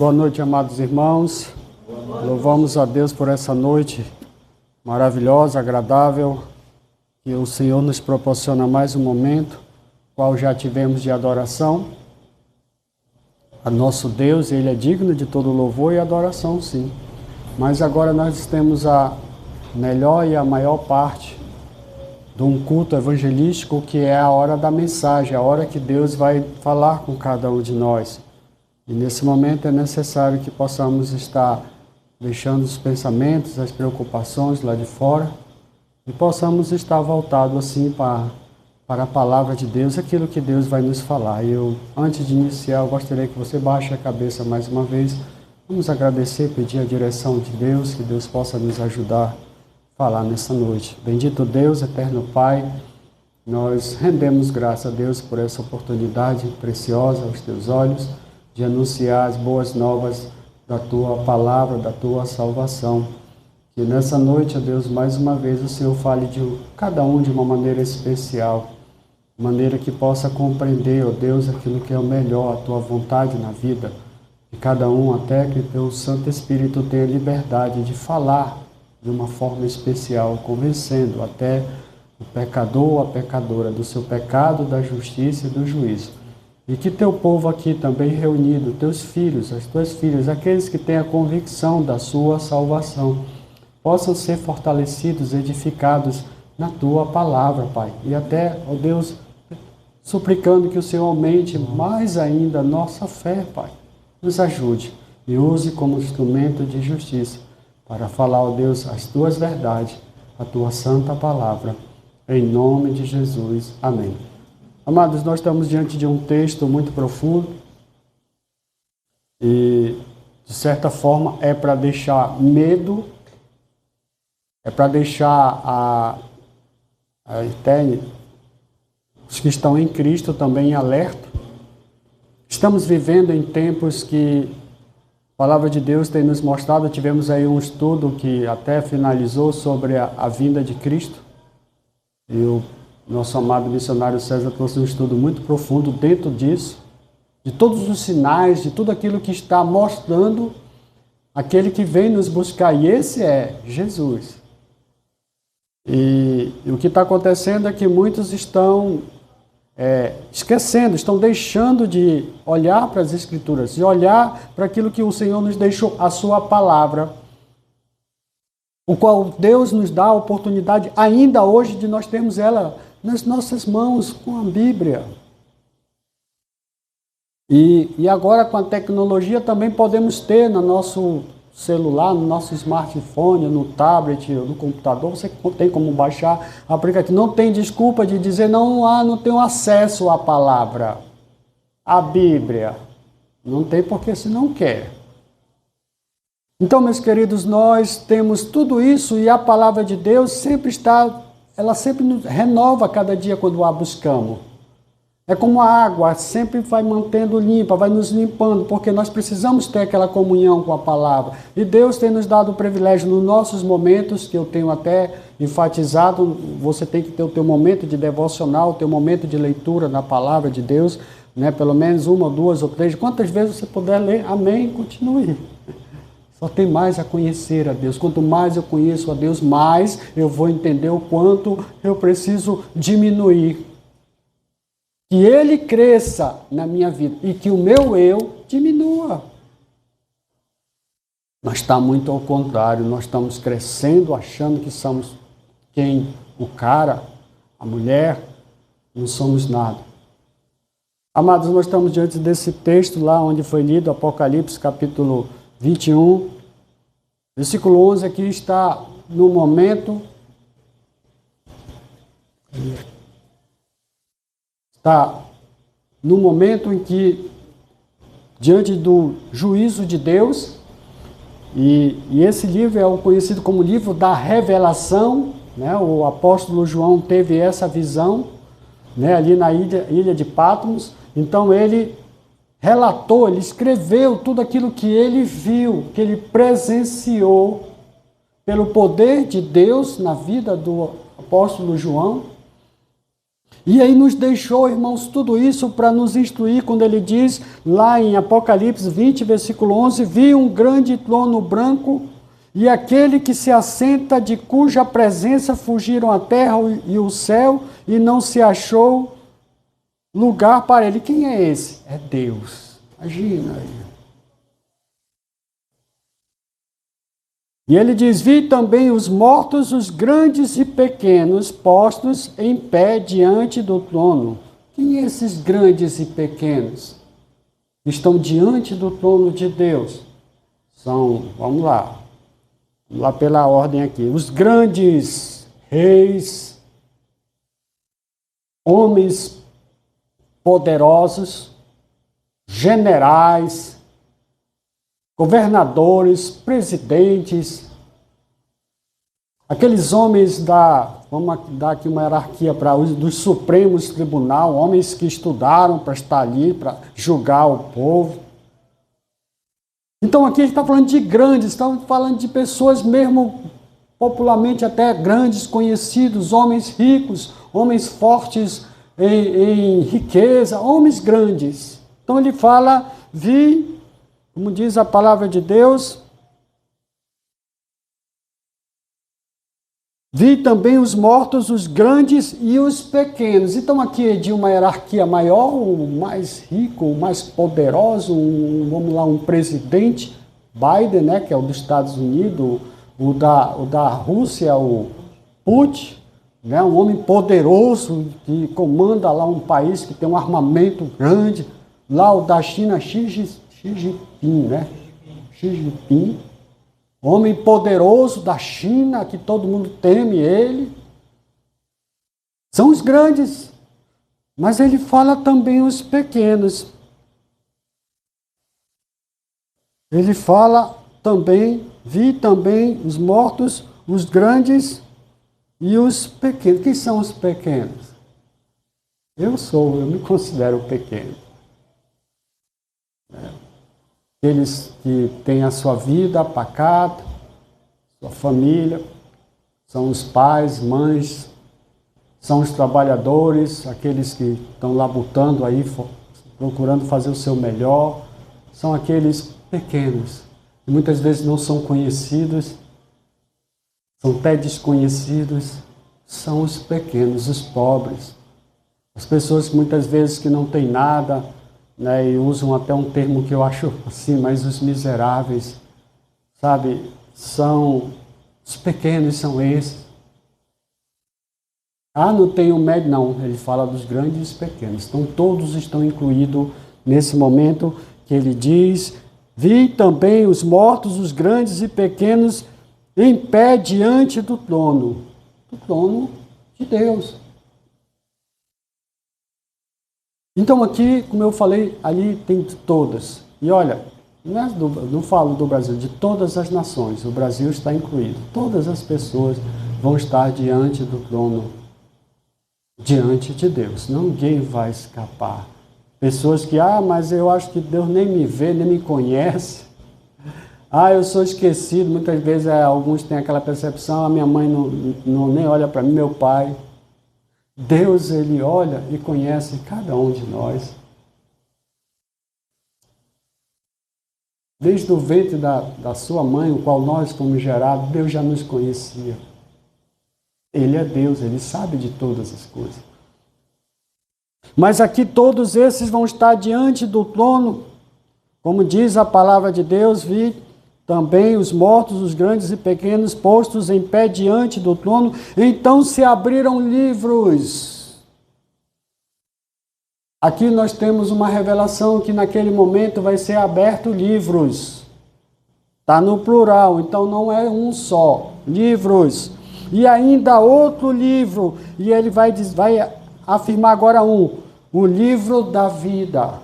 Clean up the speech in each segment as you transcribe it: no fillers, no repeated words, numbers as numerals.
Boa noite, amados irmãos. Louvamos a Deus por essa noite maravilhosa, agradável, que o Senhor nos proporciona mais um momento, qual já tivemos de adoração. A nosso Deus, Ele é digno de todo louvor e adoração, sim. Mas agora nós temos a melhor e a maior parte de um culto evangelístico, que é a hora da mensagem, a hora que Deus vai falar com cada um de nós. E nesse momento é necessário que possamos estar deixando os pensamentos, as preocupações lá de fora e possamos estar voltados assim para a palavra de Deus, aquilo que Deus vai nos falar. Antes de iniciar, eu gostaria que você baixe a cabeça mais uma vez. Vamos agradecer, pedir a direção de Deus, que Deus possa nos ajudar falar nessa noite. Bendito Deus, eterno Pai, nós rendemos graça a Deus por essa oportunidade preciosa aos teus olhos de anunciar as boas novas da tua palavra, da tua salvação. Que nessa noite, ó Deus, mais uma vez o Senhor fale de cada um de uma maneira especial, maneira que possa compreender, ó Deus, aquilo que é o melhor, a tua vontade na vida de cada um, até que teu Santo Espírito tenha liberdade de falar de uma forma especial, convencendo até o pecador ou a pecadora do seu pecado, da justiça e do juízo. E que teu povo aqui também reunido, teus filhos, as tuas filhas, aqueles que têm a convicção da sua salvação, possam ser fortalecidos, edificados na tua palavra, Pai. E até, ó Deus, suplicando que o Senhor aumente mais ainda a nossa fé, Pai. Nos ajude e use como instrumento de justiça para falar, ó Deus, as tuas verdades, a tua santa palavra. Em nome de Jesus. Amém. Amados, nós estamos diante de um texto muito profundo e, de certa forma, é para deixar medo, é para deixar os que estão em Cristo também em alerta. Estamos vivendo em tempos que a palavra de Deus tem nos mostrado. Tivemos aí um estudo que até finalizou sobre a vinda de Cristo. E o nosso amado missionário César trouxe um estudo muito profundo dentro disso, de todos os sinais, de tudo aquilo que está mostrando aquele que vem nos buscar. E esse é Jesus. E o que está acontecendo é que muitos estão esquecendo, estão deixando de olhar para as Escrituras, de olhar para aquilo que o Senhor nos deixou, a sua palavra, o qual Deus nos dá a oportunidade ainda hoje de nós termos ela nas nossas mãos com a Bíblia. E agora com a tecnologia também podemos ter no nosso celular, no nosso smartphone, no tablet, no computador, você tem como baixar aplicativo. Não tem desculpa de dizer não tenho acesso à palavra, à Bíblia. Não tem, porque se não quer. Então, meus queridos, nós temos tudo isso e a palavra de Deus ela sempre nos renova cada dia quando a buscamos. É como a água, sempre vai mantendo limpa, vai nos limpando, porque nós precisamos ter aquela comunhão com a palavra. E Deus tem nos dado o privilégio nos nossos momentos, que eu tenho até enfatizado, você tem que ter o teu momento de devocional, o teu momento de leitura na palavra de Deus, né? Pelo menos 1, 2 ou 3, quantas vezes você puder ler, amém, continue. Só tem mais a conhecer a Deus. Quanto mais eu conheço a Deus, mais eu vou entender o quanto eu preciso diminuir. Que Ele cresça na minha vida e que o meu eu diminua. Mas está muito ao contrário, nós estamos crescendo achando que somos quem? O cara, a mulher, não somos nada. Amados, nós estamos diante desse texto lá onde foi lido, Apocalipse capítulo 21, versículo 11, aqui está no momento... Está no momento em que, diante do juízo de Deus, e esse livro é o conhecido como livro da revelação, né? O apóstolo João teve essa visão, né? Ali na ilha de Patmos. Então ele relatou, ele escreveu tudo aquilo que ele viu, que ele presenciou pelo poder de Deus na vida do apóstolo João. E aí nos deixou, irmãos, tudo isso para nos instruir, quando ele diz, lá em Apocalipse 20, versículo 11, vi um grande trono branco, e aquele que se assenta, de cuja presença fugiram a terra e o céu, e não se achou lugar para ele. Quem é esse? É Deus. Imagina aí. E ele diz, vi também os mortos, os grandes e pequenos, postos em pé diante do trono. Quem é esses grandes e pequenos? Estão diante do trono de Deus. São, vamos lá pela ordem aqui. Os grandes reis, homens poderosos, generais, governadores, presidentes, aqueles homens vamos dar aqui uma hierarquia para os dos Supremos Tribunal, homens que estudaram para estar ali, para julgar o povo. Então aqui ele está falando de grandes, está falando de pessoas mesmo popularmente até grandes, conhecidos, homens ricos, homens fortes em riqueza, homens grandes. Então ele fala, como diz a palavra de Deus, vi também os mortos, os grandes e os pequenos. Então aqui é de uma hierarquia maior, o mais rico, o mais poderoso, um presidente, Biden, né, que é o dos Estados Unidos, o da Rússia, o Putin, né, um homem poderoso que comanda lá um país que tem um armamento grande, lá o da China, Xi Jinping, né? Xi Jinping, homem poderoso da China, que todo mundo teme ele. São os grandes, mas ele fala também os pequenos. Ele fala também, vi também os mortos, os grandes e os pequenos. Quem são os pequenos? Eu me considero pequeno. Aqueles que têm a sua vida pacata, sua família, são os pais, mães, são os trabalhadores, aqueles que estão labutando aí, procurando fazer o seu melhor, são aqueles pequenos, que muitas vezes não são conhecidos, são até desconhecidos, são os pequenos, os pobres, as pessoas que muitas vezes que não têm nada, né, e usam até um termo que eu acho assim, mas os miseráveis, sabe, são os pequenos, são esses. Não tem um médio, não, ele fala dos grandes e os pequenos, então todos estão incluídos nesse momento que ele diz, vi também os mortos, os grandes e pequenos, em pé diante do trono de Deus. Então aqui, como eu falei, ali tem de todas. E olha, não falo do Brasil, de todas as nações, o Brasil está incluído. Todas as pessoas vão estar diante do trono, diante de Deus. Ninguém vai escapar. Pessoas que, mas eu acho que Deus nem me vê, nem me conhece. Eu sou esquecido. Muitas vezes alguns têm aquela percepção, a minha mãe nem olha para mim, meu pai. Deus, ele olha e conhece cada um de nós. Desde o ventre da sua mãe, o qual nós fomos gerados, Deus já nos conhecia. Ele é Deus, ele sabe de todas as coisas. Mas aqui todos esses vão estar diante do trono, como diz a palavra de Deus, vi também os mortos, os grandes e pequenos, postos em pé diante do trono. Então se abriram livros. Aqui nós temos uma revelação que naquele momento vai ser aberto livros. Está no plural, então não é um só. Livros. E ainda outro livro. E ele vai afirmar agora o livro da vida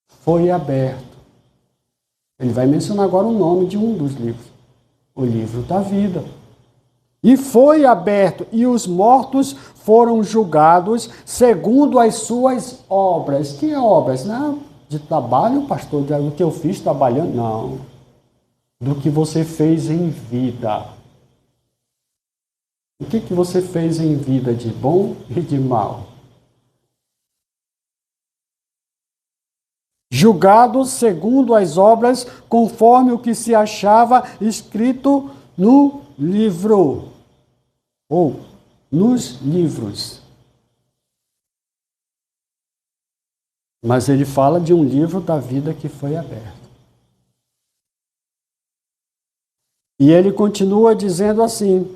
foi aberto. Ele vai mencionar agora o nome de um dos livros. O livro da vida. E foi aberto, e os mortos foram julgados segundo as suas obras. Que obras? Não, de trabalho, pastor, do que eu fiz trabalhando? Não. Do que você fez em vida. O que você fez em vida de bom e de mal? Julgado segundo as obras, conforme o que se achava escrito no livro, ou nos livros. Mas ele fala de um livro da vida que foi aberto. E ele continua dizendo assim: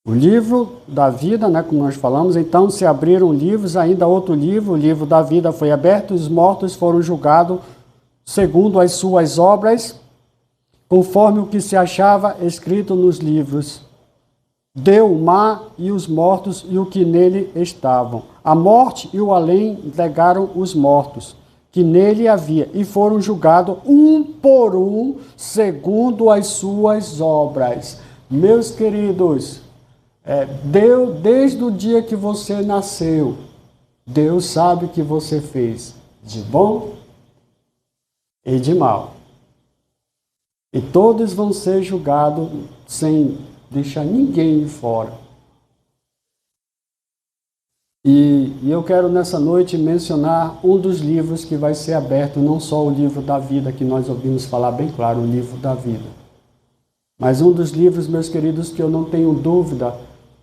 o livro da vida, né, como nós falamos, então se abriram livros, ainda outro livro, o livro da vida foi aberto, os mortos foram julgados segundo as suas obras, conforme o que se achava escrito nos livros. Deu o mar e os mortos e o que nele estavam. A morte e o além legaram os mortos que nele havia, e foram julgados um por um, segundo as suas obras. Meus queridos, Deus, desde o dia que você nasceu, Deus sabe o que você fez de bom e de mal. E todos vão ser julgados sem deixar ninguém de fora. E eu quero nessa noite mencionar um dos livros que vai ser aberto, não só o livro da vida, que nós ouvimos falar bem claro, o livro da vida. Mas um dos livros, meus queridos, que eu não tenho dúvida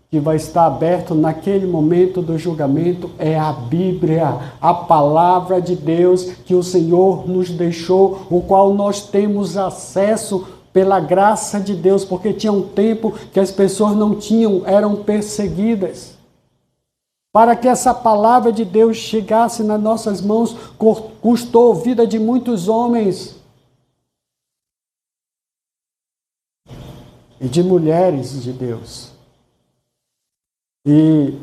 que vai estar aberto naquele momento do julgamento é a Bíblia, a palavra de Deus que o Senhor nos deixou, o qual nós temos acesso pela graça de Deus, porque tinha um tempo que as pessoas não tinham, eram perseguidas. Para que essa palavra de Deus chegasse nas nossas mãos, custou a vida de muitos homens e de mulheres de Deus. E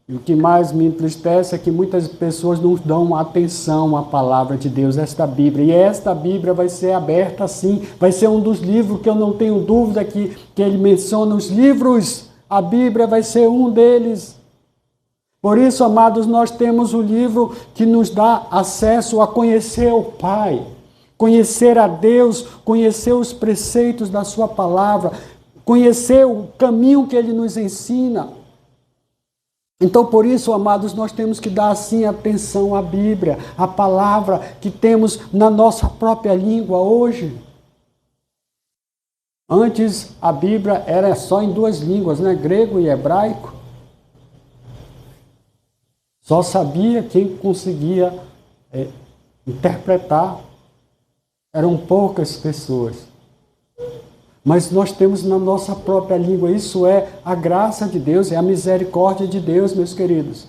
o que mais me entristece é que muitas pessoas não dão atenção à palavra de Deus, esta Bíblia. E esta Bíblia vai ser aberta sim, vai ser um dos livros que eu não tenho dúvida que ele menciona, os livros, a Bíblia vai ser um deles. Por isso, amados, nós temos o livro que nos dá acesso a conhecer o Pai, conhecer a Deus, conhecer os preceitos da sua palavra, conhecer o caminho que Ele nos ensina. Então, por isso, amados, nós temos que dar, assim, atenção à Bíblia, à palavra que temos na nossa própria língua hoje. Antes, a Bíblia era só em duas línguas, né? Grego e hebraico. Só sabia quem conseguia interpretar. Eram poucas pessoas. Mas nós temos na nossa própria língua, isso é a graça de Deus, é a misericórdia de Deus, meus queridos.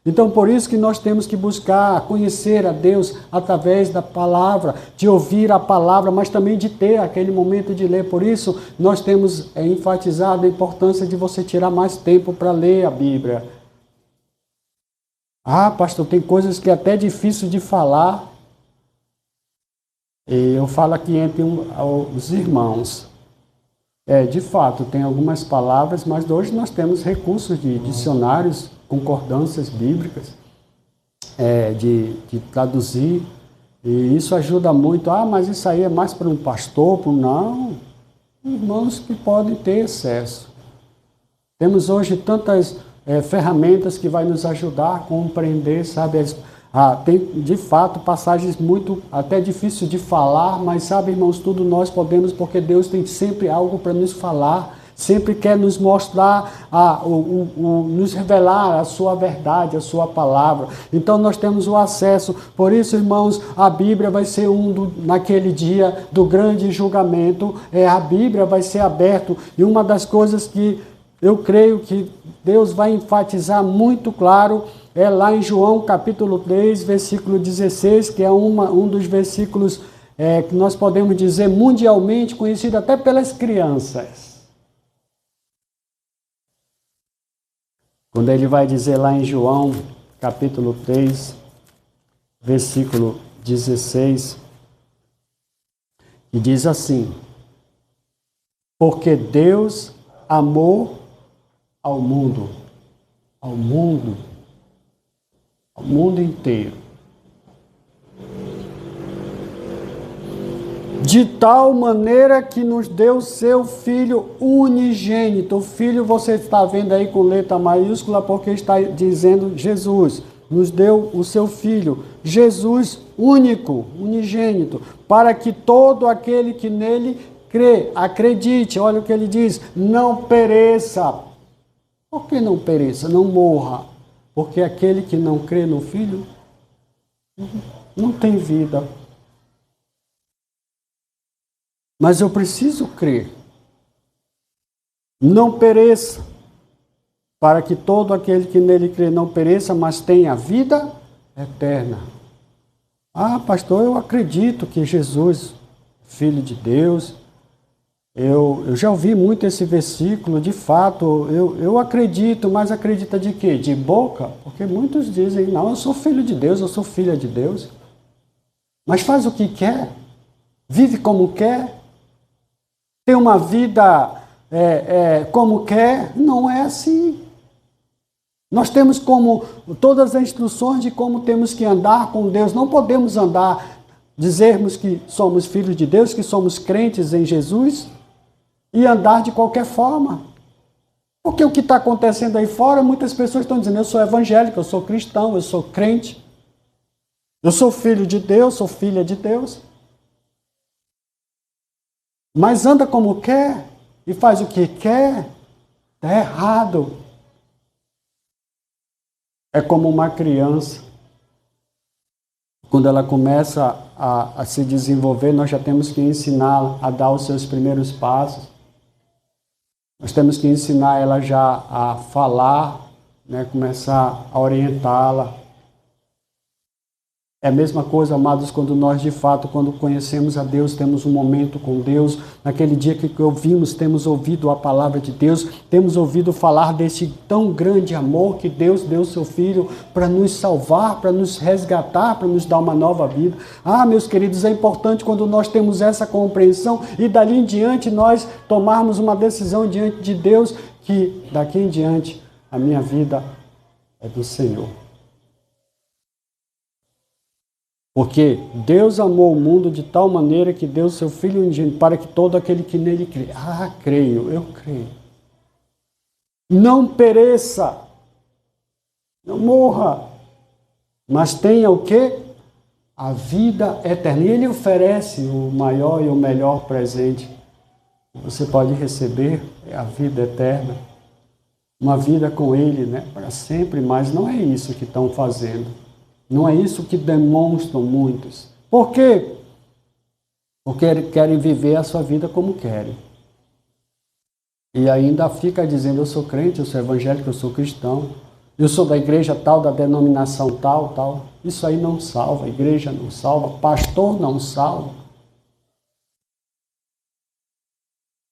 Então, por isso que nós temos que buscar conhecer a Deus através da palavra, de ouvir a palavra, mas também de ter aquele momento de ler. Por isso, nós temos enfatizado a importância de você tirar mais tempo para ler a Bíblia. Ah, pastor, tem coisas que é até difícil de falar. E eu falo aqui entre os irmãos. De fato, tem algumas palavras, mas hoje nós temos recursos de dicionários, concordâncias bíblicas, de traduzir, e isso ajuda muito. Ah, mas isso aí é mais para um pastor, não. Irmãos que podem ter acesso. Temos hoje tantas ferramentas que vai nos ajudar a compreender, sabe, tem, de fato, passagens muito, até difícil de falar, mas sabe, irmãos, tudo nós podemos, porque Deus tem sempre algo para nos falar, sempre quer nos mostrar, nos revelar a sua verdade, a sua palavra. Então nós temos o acesso. Por isso, irmãos, a Bíblia vai ser naquele dia do grande julgamento, a Bíblia vai ser aberta. E uma das coisas que eu creio que Deus vai enfatizar muito claro é lá em João capítulo 3, versículo 16, que é um dos versículos que nós podemos dizer mundialmente conhecido até pelas crianças. Quando ele vai dizer lá em João capítulo 3, versículo 16, e diz assim: porque Deus amou ao mundo inteiro. De tal maneira que nos deu seu Filho unigênito. O Filho você está vendo aí com letra maiúscula porque está dizendo Jesus. Nos deu o seu Filho, Jesus único, unigênito, para que todo aquele que nele crê, acredite. Olha o que ele diz, não pereça. Por que não pereça? Não morra. Porque aquele que não crê no Filho não tem vida. Mas eu preciso crer. Não pereça, para que todo aquele que nele crê não pereça, mas tenha vida eterna. Ah, pastor, eu acredito que Jesus, Filho de Deus, eu já ouvi muito esse versículo, de fato, eu acredito, mas acredita de quê? De boca? Porque muitos dizem, não, eu sou filho de Deus, eu sou filha de Deus. Mas faz o que quer, vive como quer, tem uma vida como quer, não é assim. Nós temos como todas as instruções de como temos que andar com Deus. Não podemos andar, dizermos que somos filhos de Deus, que somos crentes em Jesus e andar de qualquer forma. Porque o que está acontecendo aí fora, muitas pessoas estão dizendo, eu sou evangélico, eu sou cristão, eu sou crente, eu sou filho de Deus, sou filha de Deus. Mas anda como quer e faz o que quer, está errado. É como uma criança. Quando ela começa a se desenvolver, nós já temos que ensiná-la a dar os seus primeiros passos. Nós temos que ensinar ela já a falar, né, começar a orientá-la. É a mesma coisa, amados, quando nós de fato, quando conhecemos a Deus, temos um momento com Deus, naquele dia que ouvimos, temos ouvido a palavra de Deus, temos ouvido falar desse tão grande amor que Deus deu seu Filho para nos salvar, para nos resgatar, para nos dar uma nova vida. Ah, meus queridos, é importante quando nós temos essa compreensão e dali em diante nós tomarmos uma decisão diante de Deus que daqui em diante a minha vida é do Senhor. Porque Deus amou o mundo de tal maneira que deu seu Filho unigênito para que todo aquele que nele crê. Ah, creio, eu creio. Não pereça, não morra, mas tenha o quê? A vida eterna. E Ele oferece o maior e o melhor presente que você pode receber, é a vida eterna. Uma vida com Ele, né, para sempre, mas não é isso que estão fazendo. Não é isso que demonstram muitos. Por quê? Porque querem viver a sua vida como querem. E ainda fica dizendo, eu sou crente, eu sou evangélico, eu sou cristão, eu sou da igreja tal, da denominação tal, tal. Isso aí não salva, a igreja não salva, pastor não salva.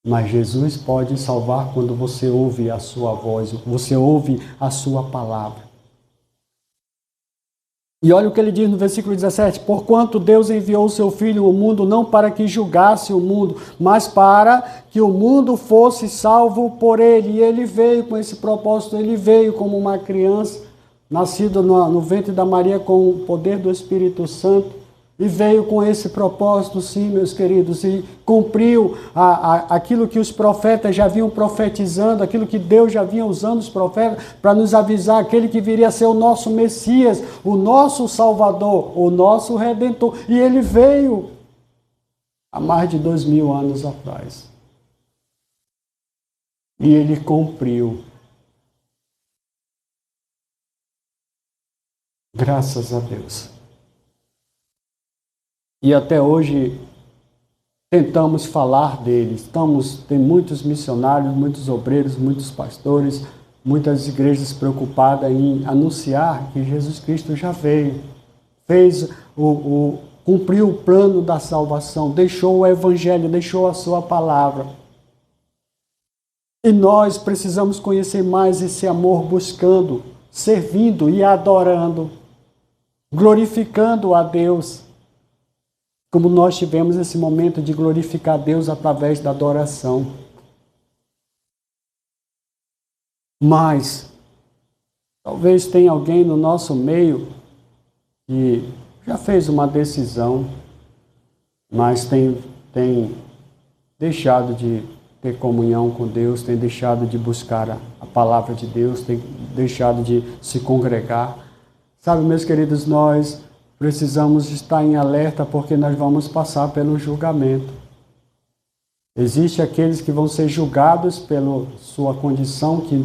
Mas Jesus pode salvar quando você ouve a sua voz, você ouve a sua palavra. E olha o que ele diz no versículo 17, porquanto Deus enviou o seu Filho ao mundo não para que julgasse o mundo, mas para que o mundo fosse salvo por ele. E ele veio com esse propósito, ele veio como uma criança, nascido no ventre da Maria com o poder do Espírito Santo, e veio com esse propósito, sim, meus queridos, e cumpriu aquilo que os profetas já vinham profetizando, aquilo que Deus já vinha usando os profetas para nos avisar, aquele que viria a ser o nosso Messias, o nosso Salvador, o nosso Redentor. E ele veio há mais de 2000 anos atrás. E ele cumpriu. Graças a Deus. E até hoje tentamos falar deles. Tem muitos missionários, muitos obreiros, muitos pastores, muitas igrejas preocupadas em anunciar que Jesus Cristo já veio, cumpriu o plano da salvação, deixou o evangelho, deixou a sua palavra. E nós precisamos conhecer mais esse amor, buscando, servindo e adorando, glorificando a Deus. Como nós tivemos esse momento de glorificar a Deus através da adoração. Mas, talvez tenha alguém no nosso meio que já fez uma decisão, mas tem tem deixado de ter comunhão com Deus, tem deixado de buscar a palavra de Deus, tem deixado de se congregar. Sabe, meus queridos, nós precisamos estar em alerta porque nós vamos passar pelo julgamento. Existem aqueles que vão ser julgados pela sua condição, que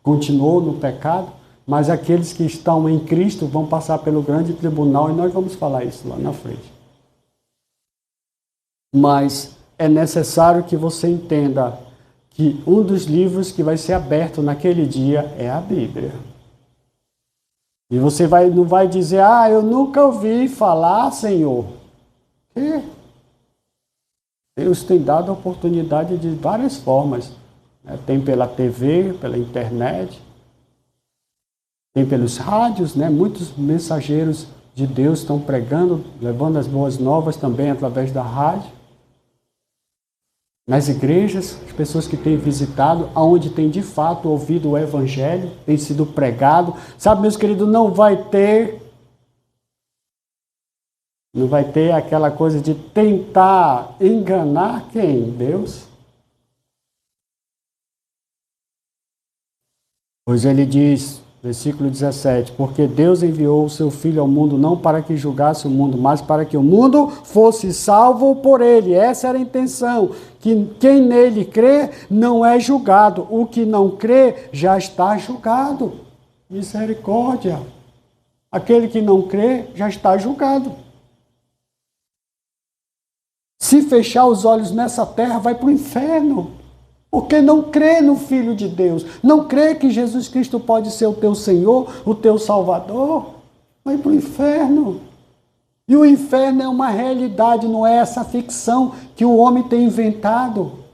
continuou no pecado, mas aqueles que estão em Cristo vão passar pelo grande tribunal, e nós vamos falar isso lá na frente. Mas é necessário que você entenda que um dos livros que vai ser aberto naquele dia é a Bíblia. E você não vai dizer, eu nunca ouvi falar, Senhor. E Deus tem dado a oportunidade de várias formas. Tem pela TV, pela internet, tem pelos rádios, muitos mensageiros de Deus estão pregando, levando as boas novas também através da rádio. Nas igrejas, as pessoas que têm visitado, aonde tem de fato ouvido o Evangelho, tem sido pregado. Sabe, meus queridos, não vai ter aquela coisa de tentar enganar quem? Deus. Pois ele diz, versículo 17, porque Deus enviou o seu Filho ao mundo não para que julgasse o mundo, mas para que o mundo fosse salvo por ele. Essa era a intenção, que quem nele crê não é julgado, o que não crê já está julgado. Misericórdia. Aquele que não crê já está julgado. Se fechar os olhos nessa terra, vai para o inferno. Porque não crê no Filho de Deus, não crê que Jesus Cristo pode ser o teu Senhor, o teu Salvador, vai para o inferno. E o inferno é uma realidade, não é essa ficção que o homem tem inventado.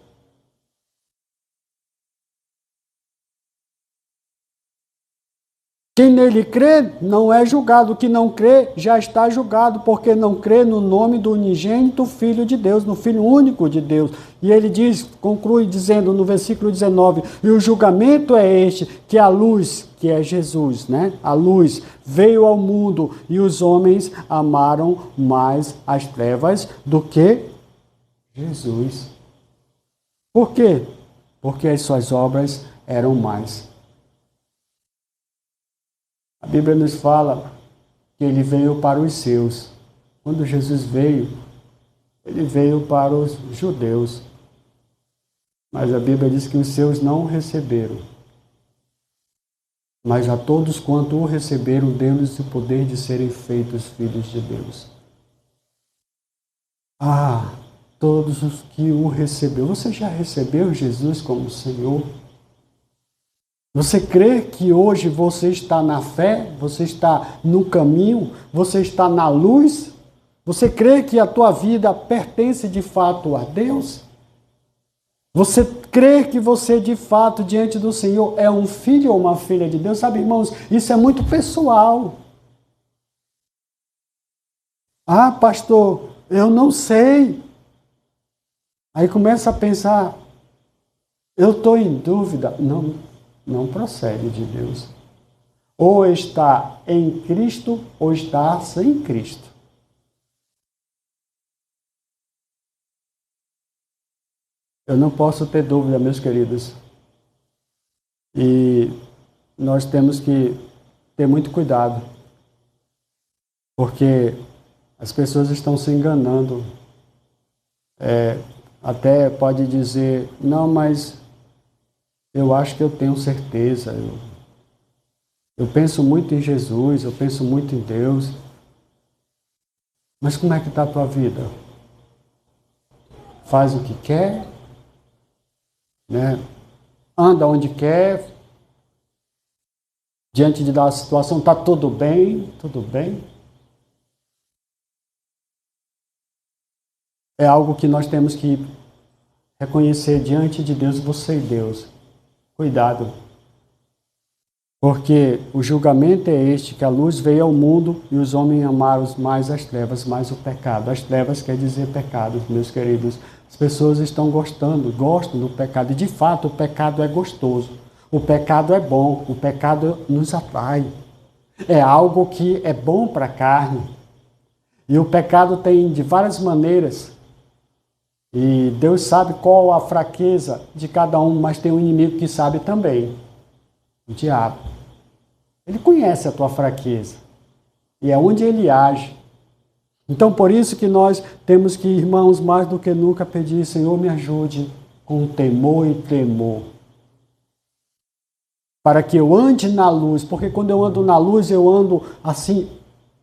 Quem nele crê não é julgado, o que não crê já está julgado, porque não crê no nome do unigênito Filho de Deus, no Filho único de Deus. E ele diz, conclui dizendo no versículo 19, e o julgamento é este, que a luz, que é Jesus, a luz veio ao mundo e os homens amaram mais as trevas do que Jesus. Por quê? Porque as suas obras eram mais. A Bíblia nos fala que ele veio para os seus. Quando Jesus veio, ele veio para os judeus. Mas a Bíblia diz que os seus não o receberam. Mas a todos quanto o receberam, deu-lhes o poder de serem feitos filhos de Deus. Todos os que o receberam. Você já recebeu Jesus como Senhor? Você crê que hoje você está na fé, você está no caminho, você está na luz? Você crê que a tua vida pertence de fato a Deus? Você crê que você de fato diante do Senhor é um filho ou uma filha de Deus? Sabe, irmãos, isso é muito pessoal. Pastor, eu não sei. Aí começa a pensar, eu estou em dúvida. Não procede de Deus. Ou está em Cristo, ou está sem Cristo. Eu não posso ter dúvida, meus queridos. E nós temos que ter muito cuidado. Porque as pessoas estão se enganando. Até pode dizer, não, mas eu acho que eu tenho certeza. Eu penso muito em Jesus, eu penso muito em Deus. Mas como é que está a tua vida? Faz o que quer, anda onde quer, diante da situação está tudo bem, tudo bem. É algo que nós temos que reconhecer diante de Deus, você e Deus. Cuidado, porque o julgamento é este, que a luz veio ao mundo e os homens amaram mais as trevas, mais o pecado. As trevas quer dizer pecado, meus queridos. As pessoas gostam do pecado, e de fato o pecado é gostoso, o pecado é bom, o pecado nos atrai. É algo que é bom para a carne. E o pecado tem de várias maneiras. E Deus sabe qual a fraqueza de cada um, mas tem um inimigo que sabe também, o diabo. Ele conhece a tua fraqueza e é onde ele age. Então, por isso que nós temos que, irmãos, mais do que nunca pedir, Senhor, me ajude com temor e temor, para que eu ande na luz, porque quando eu ando na luz, eu ando assim,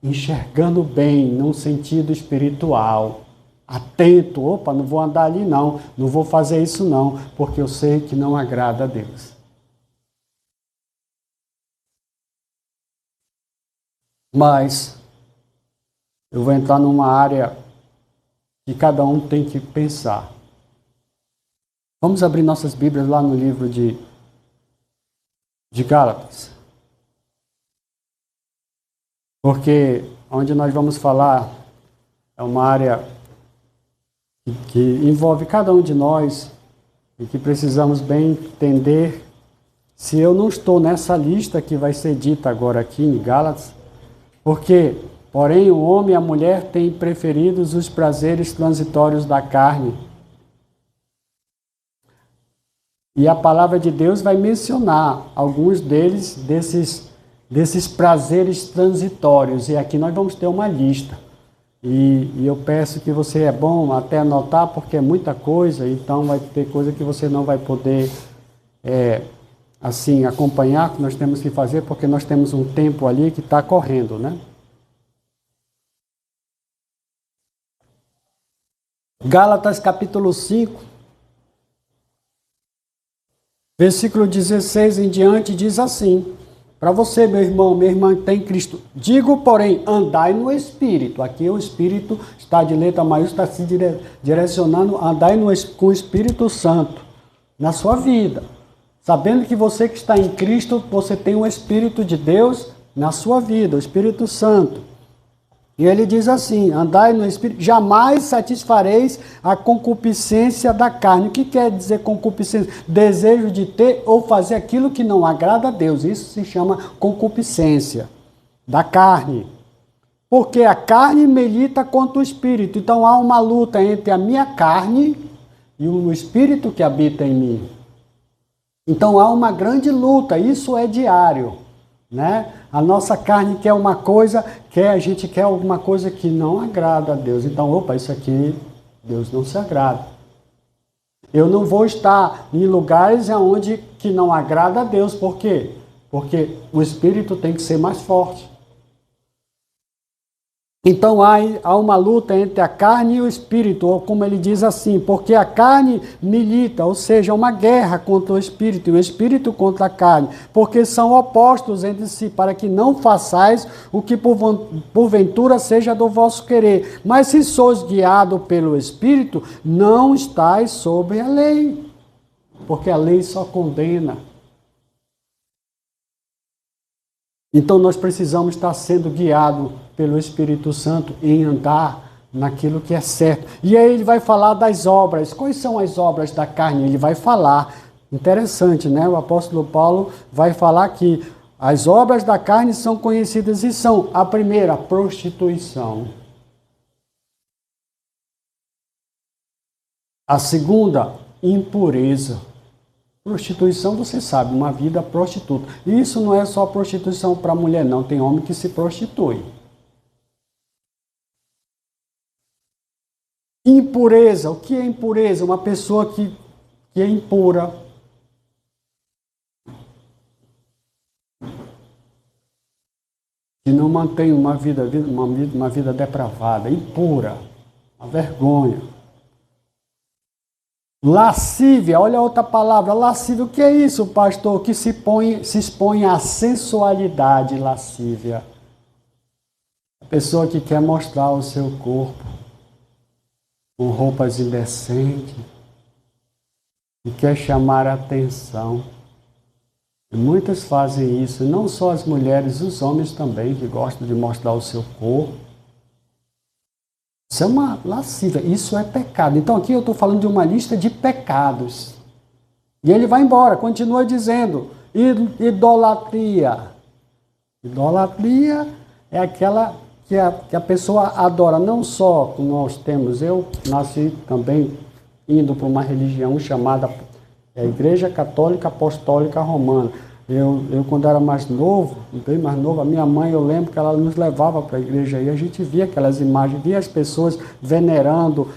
enxergando bem, num sentido espiritual, atento. Opa, não vou andar ali não vou fazer isso não, porque eu sei que não agrada a Deus. Mas eu vou entrar numa área que cada um tem que pensar. Vamos abrir nossas Bíblias lá no livro de Gálatas. Porque onde nós vamos falar é uma área que envolve cada um de nós e que precisamos bem entender. Se eu não estou nessa lista que vai ser dita agora aqui em Gálatas, porque, porém, o homem e a mulher têm preferidos os prazeres transitórios da carne. E a palavra de Deus vai mencionar alguns desses prazeres transitórios. E aqui nós vamos ter uma lista. E eu peço que você, é bom até anotar, porque é muita coisa, então vai ter coisa que você não vai poder assim acompanhar, que nós temos que fazer, porque nós temos um tempo ali que está correndo, né? Gálatas capítulo 5, versículo 16 em diante, diz assim: para você, meu irmão, minha irmã que tem Cristo, digo, porém, andai no Espírito. Aqui o Espírito está de letra maiúscula, está se direcionando, andai com o Espírito Santo na sua vida. Sabendo que você que está em Cristo, você tem o Espírito de Deus na sua vida, o Espírito Santo. E ele diz assim: andai no Espírito, jamais satisfareis a concupiscência da carne. O que quer dizer concupiscência? Desejo de ter ou fazer aquilo que não agrada a Deus. Isso se chama concupiscência da carne. Porque a carne milita contra o Espírito. Então há uma luta entre a minha carne e o Espírito que habita em mim. Então há uma grande luta, isso é diário, né? A nossa carne quer uma coisa, a gente quer alguma coisa que não agrada a Deus. Então, opa, isso aqui, Deus não se agrada. Eu não vou estar em lugares onde que não agrada a Deus. Por quê? Porque o Espírito tem que ser mais forte. Então há uma luta entre a carne e o Espírito, ou como ele diz assim, porque a carne milita, ou seja, uma guerra contra o Espírito, e o Espírito contra a carne, porque são opostos entre si, para que não façais o que porventura seja do vosso querer. Mas se sois guiados pelo Espírito, não estáis sob a lei, porque a lei só condena. Então nós precisamos estar sendo guiados pelo Espírito Santo em andar naquilo que é certo. E aí ele vai falar das obras. Quais são as obras da carne? Ele vai falar. Interessante, né? O apóstolo Paulo vai falar que as obras da carne são conhecidas e são: a primeira, prostituição. A segunda, impureza. Prostituição, você sabe, uma vida prostituta. E isso não é só prostituição para mulher, não. Tem homem que se prostitui. Impureza. O que é impureza? Uma pessoa que é impura. Que não mantém uma vida depravada, impura, uma vergonha. Lascívia, olha outra palavra, lascívia. O que é isso, pastor? Que se expõe à sensualidade, lascívia. A pessoa que quer mostrar o seu corpo com roupas indecentes e quer chamar a atenção. E muitas fazem isso, não só as mulheres, os homens também, que gostam de mostrar o seu corpo. Isso é uma lascívia, isso é pecado. Então aqui eu estou falando de uma lista de pecados. E ele vai embora, continua dizendo: idolatria. Idolatria é aquela que a pessoa adora, não só nós temos. Eu nasci também indo para uma religião chamada Igreja Católica Apostólica Romana. Eu, quando era mais novo, bem mais novo, a minha mãe, eu lembro que ela nos levava para a igreja e a gente via aquelas imagens, via as pessoas venerando,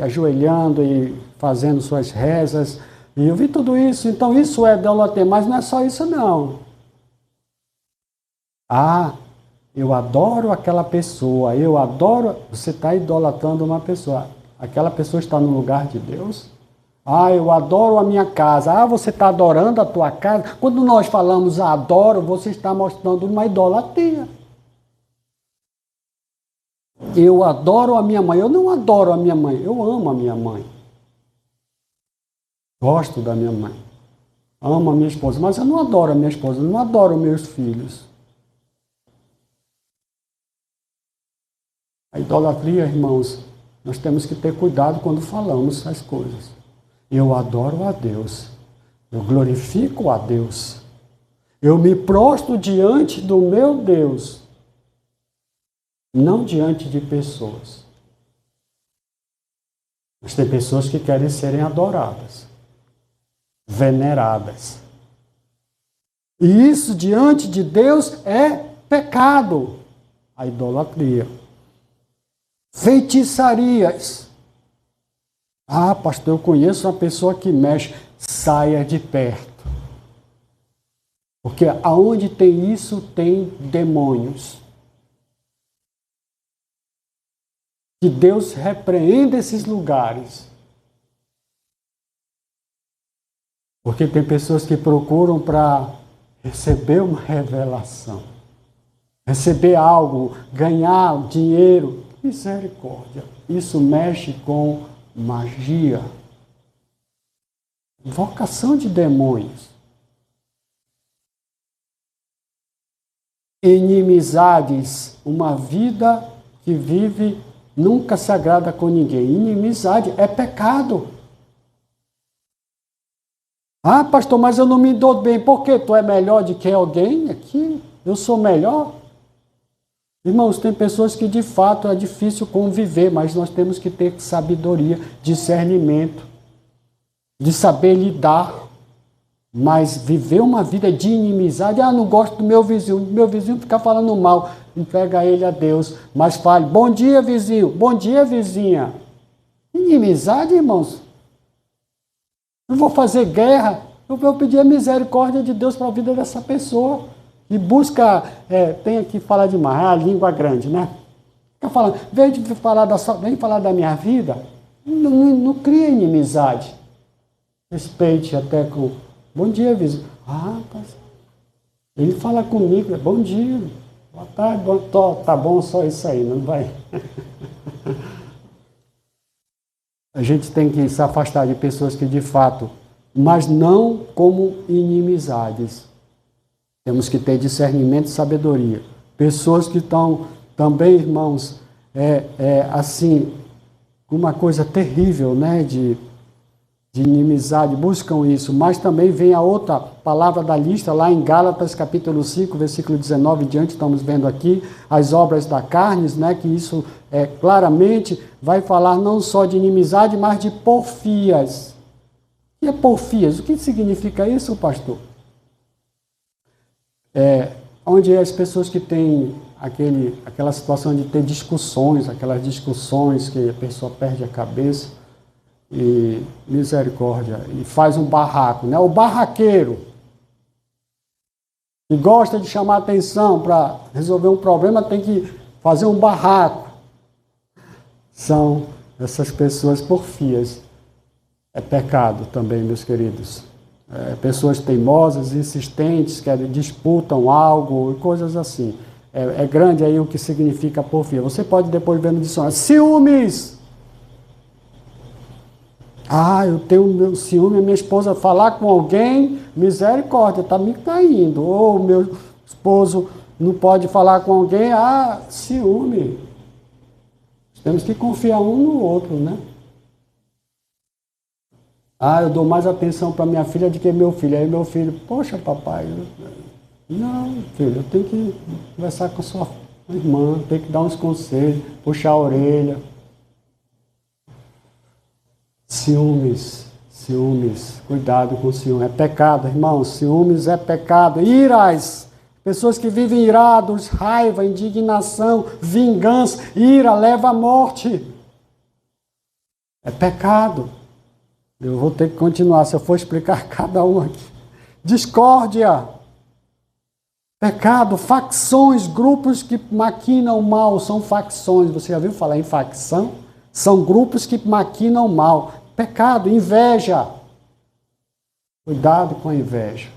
ajoelhando e fazendo suas rezas. E eu vi tudo isso. Então isso é idolatria, mas não é só isso não. Ah, eu adoro aquela pessoa, eu adoro... Você está idolatrando uma pessoa. Aquela pessoa está no lugar de Deus? Ah, eu adoro a minha casa. Ah, você está adorando a tua casa? Quando nós falamos adoro, você está mostrando uma idolatria. Eu adoro a minha mãe. Eu não adoro a minha mãe, eu amo a minha mãe. Gosto da minha mãe. Amo a minha esposa, mas eu não adoro a minha esposa, eu não adoro meus filhos. A idolatria, irmãos, nós temos que ter cuidado quando falamos as coisas. Eu adoro a Deus, eu glorifico a Deus, eu me prostro diante do meu Deus, não diante de pessoas. Mas tem pessoas que querem serem adoradas, veneradas. E isso diante de Deus é pecado, a idolatria. Feitiçarias. Ah, pastor, eu conheço uma pessoa que mexe. Saia de perto. Porque aonde tem isso, tem demônios. Que Deus repreenda esses lugares. Porque tem pessoas que procuram para receber uma revelação. Receber algo, ganhar dinheiro. Misericórdia. Isso mexe com magia. Invocação de demônios. Inimizades. Uma vida que vive nunca se agrada com ninguém. Inimizade é pecado. Ah, pastor, mas eu não me dou bem. Por quê? Tu é melhor do que alguém aqui? Eu sou melhor? Irmãos, tem pessoas que de fato é difícil conviver, mas nós temos que ter sabedoria, discernimento, de saber lidar. Mas viver uma vida de inimizade, ah, não gosto do meu vizinho fica falando mal, entrega ele a Deus, mas fale, bom dia vizinho, bom dia vizinha. Inimizade, irmãos. Eu vou fazer guerra, eu vou pedir a misericórdia de Deus para a vida dessa pessoa. E busca, tem que falar demais, a língua grande, né? Fica falando, vem falar da minha vida, não cria inimizade. Respeite até com, bom dia, vizinho. Ah, ele fala comigo, bom dia, boa tarde, tá bom, só isso aí, não vai. A gente tem que se afastar de pessoas que de fato, mas não como inimizades. Temos que ter discernimento e sabedoria. Pessoas que estão também, irmãos, assim, uma coisa terrível, né, de inimizade, buscam isso. Mas também vem a outra palavra da lista, lá em Gálatas, capítulo 5, versículo 19 em diante, estamos vendo aqui, as obras da carne, né, que isso claramente vai falar não só de inimizade, mas de porfias. O que é porfias? O que significa isso, pastor? Onde as pessoas que têm aquela situação de ter discussões, aquelas discussões que a pessoa perde a cabeça, e misericórdia, e faz um barraco, né? O barraqueiro, que gosta de chamar atenção para resolver um problema, tem que fazer um barraco. São essas pessoas porfias. É pecado também, meus queridos. Pessoas teimosas, insistentes, que disputam algo, coisas assim. É grande aí o que significa porfia. Você pode depois ver no dicionário. Ciúmes! Ah, eu tenho meu ciúme, minha esposa falar com alguém, misericórdia, está me caindo. Ou meu esposo não pode falar com alguém, ciúme. Temos que confiar um no outro, né? Eu dou mais atenção para minha filha do que meu filho. Aí meu filho, poxa, papai, não, filho, eu tenho que conversar com sua irmã, tenho que dar uns conselhos, puxar a orelha. Ciúmes, ciúmes, cuidado com ciúmes. É pecado, irmãos, ciúmes é pecado. Iras, pessoas que vivem irados, raiva, indignação, vingança, ira leva à morte. É pecado. Eu vou ter que continuar, se eu for explicar cada um aqui. Discórdia. Pecado, facções, grupos que maquinam mal, são facções. Você já viu falar em facção? São grupos que maquinam mal. Pecado, inveja. Cuidado com a inveja.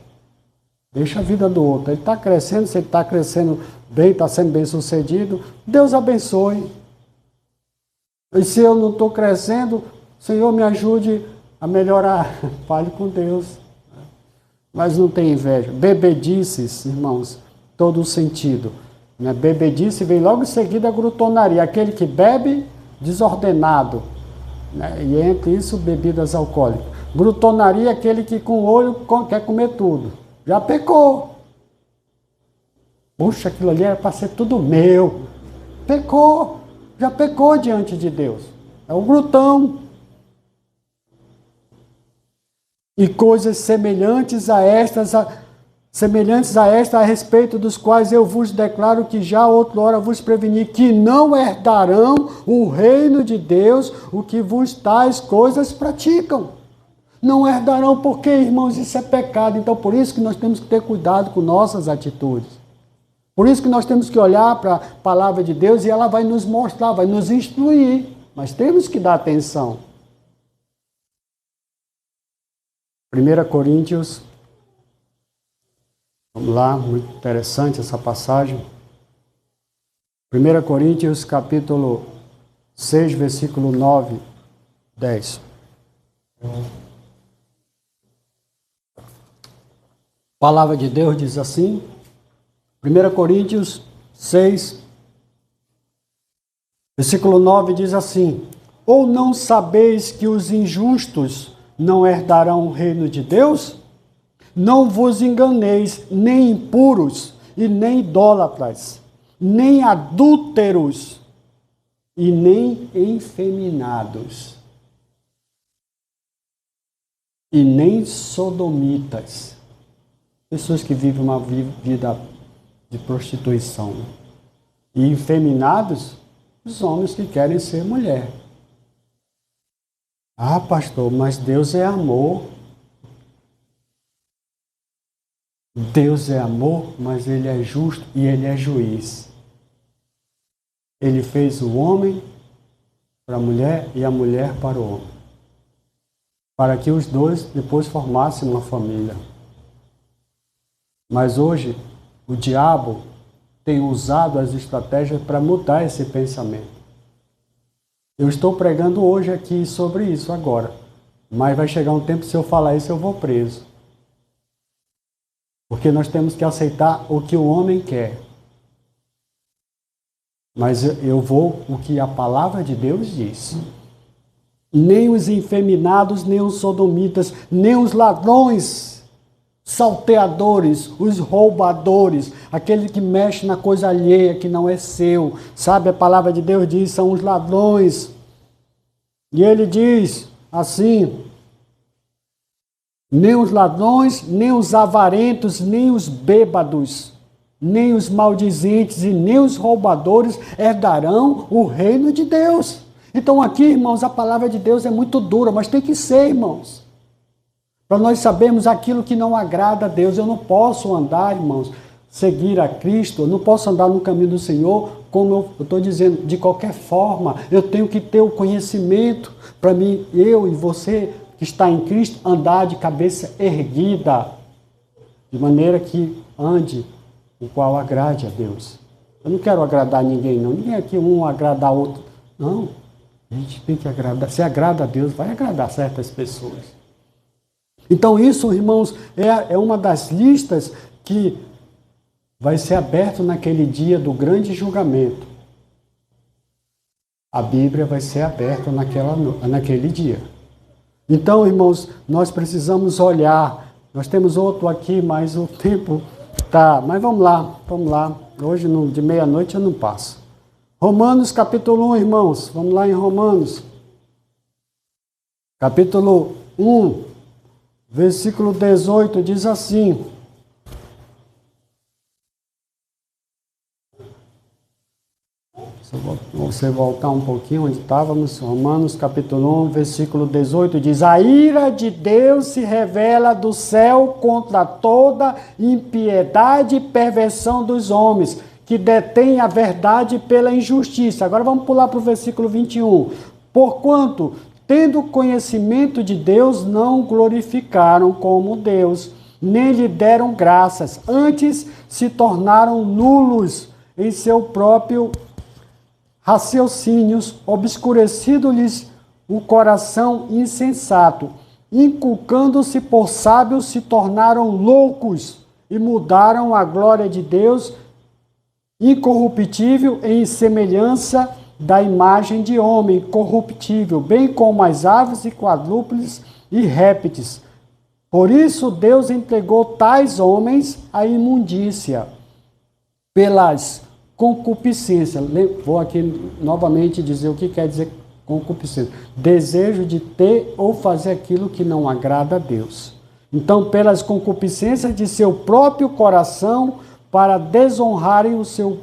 Deixa a vida do outro. Ele está crescendo, se ele está crescendo bem, está sendo bem sucedido, Deus abençoe. E se eu não estou crescendo, Senhor, me ajude a melhorar. Fale com Deus. Mas não tem inveja. Bebedices, irmãos, todo o sentido. Né? Bebedice vem logo em seguida a glutonaria. Aquele que bebe, desordenado. Né? E entre isso, bebidas alcoólicas. Glutonaria é aquele que com o olho quer comer tudo. Já pecou. Puxa, aquilo ali era para ser tudo meu. Pecou. Já pecou diante de Deus. É o glutão. E coisas semelhantes a estas, a respeito dos quais eu vos declaro que já outrora vos preveni, que não herdarão o reino de Deus, o que vos tais coisas praticam. Não herdarão, porque, irmãos, isso é pecado. Então, por isso que nós temos que ter cuidado com nossas atitudes. Por isso que nós temos que olhar para a palavra de Deus e ela vai nos mostrar, vai nos instruir. Mas temos que dar atenção. 1 Coríntios, vamos lá, muito interessante essa passagem. 1 Coríntios, capítulo 6, versículo 9, 10. A palavra de Deus diz assim, 1 Coríntios 6, versículo 9 diz assim, ou não sabeis que os injustos não herdarão o reino de Deus? Não vos enganeis, nem impuros, e nem idólatras, nem adúlteros, e nem efeminados, e nem sodomitas. Pessoas que vivem uma vida de prostituição. E efeminados, os homens que querem ser mulher. Ah, pastor, mas Deus é amor. Deus é amor, mas Ele é justo e Ele é juiz. Ele fez o homem para a mulher e a mulher para o homem. Para que os dois depois formassem uma família. Mas hoje, o diabo tem usado as estratégias para mudar esse pensamento. Eu estou pregando hoje aqui sobre isso agora. Mas vai chegar um tempo, se eu falar isso, eu vou preso. Porque nós temos que aceitar o que o homem quer. Mas eu vou o que a palavra de Deus diz. Nem os efeminados, nem os sodomitas, nem os ladrões, salteadores, os roubadores, aquele que mexe na coisa alheia que não é seu. Sabe, a palavra de Deus diz, são os ladrões. E ele diz assim, nem os ladrões, nem os avarentos, nem os bêbados, nem os maldizentes e nem os roubadores herdarão o reino de Deus. Então aqui, irmãos, a palavra de Deus é muito dura, mas tem que ser, irmãos. Para nós sabermos aquilo que não agrada a Deus. Eu não posso andar, irmãos, seguir a Cristo, eu não posso andar no caminho do Senhor, como eu estou dizendo, de qualquer forma. Eu tenho que ter o conhecimento para mim, eu e você que está em Cristo, andar de cabeça erguida, de maneira que ande o qual agrade a Deus. Eu não quero agradar ninguém, não. Ninguém aqui um agradar outro. Não. A gente tem que agradar. Se agrada a Deus, vai agradar certas pessoas. Então isso, irmãos, é uma das listas que vai ser aberto naquele dia do grande julgamento. A Bíblia vai ser aberta naquele dia. Então, irmãos, nós precisamos olhar. Nós temos outro aqui, mas o tempo tá. Mas vamos lá. Hoje, de meia-noite, eu não passo. Romanos capítulo 1, irmãos. Vamos lá em Romanos. Capítulo 1, versículo 18, diz assim: se você voltar um pouquinho onde estávamos, Romanos capítulo 1, versículo 18, diz: a ira de Deus se revela do céu contra toda impiedade e perversão dos homens, que detêm a verdade pela injustiça. Agora vamos pular para o versículo 21. Porquanto, tendo conhecimento de Deus, não glorificaram como Deus, nem lhe deram graças, antes se tornaram nulos em seu próprio raciocínios, obscurecido-lhes o coração insensato, inculcando-se por sábios, se tornaram loucos e mudaram a glória de Deus incorruptível em semelhança da imagem de homem corruptível, bem como as aves e quadrúpedes e répteis. Por isso Deus entregou tais homens à imundícia pelas concupiscência. Vou aqui novamente dizer o que quer dizer concupiscência. Desejo de ter ou fazer aquilo que não agrada a Deus. Então, pelas concupiscências de seu próprio coração, para desonrarem o seu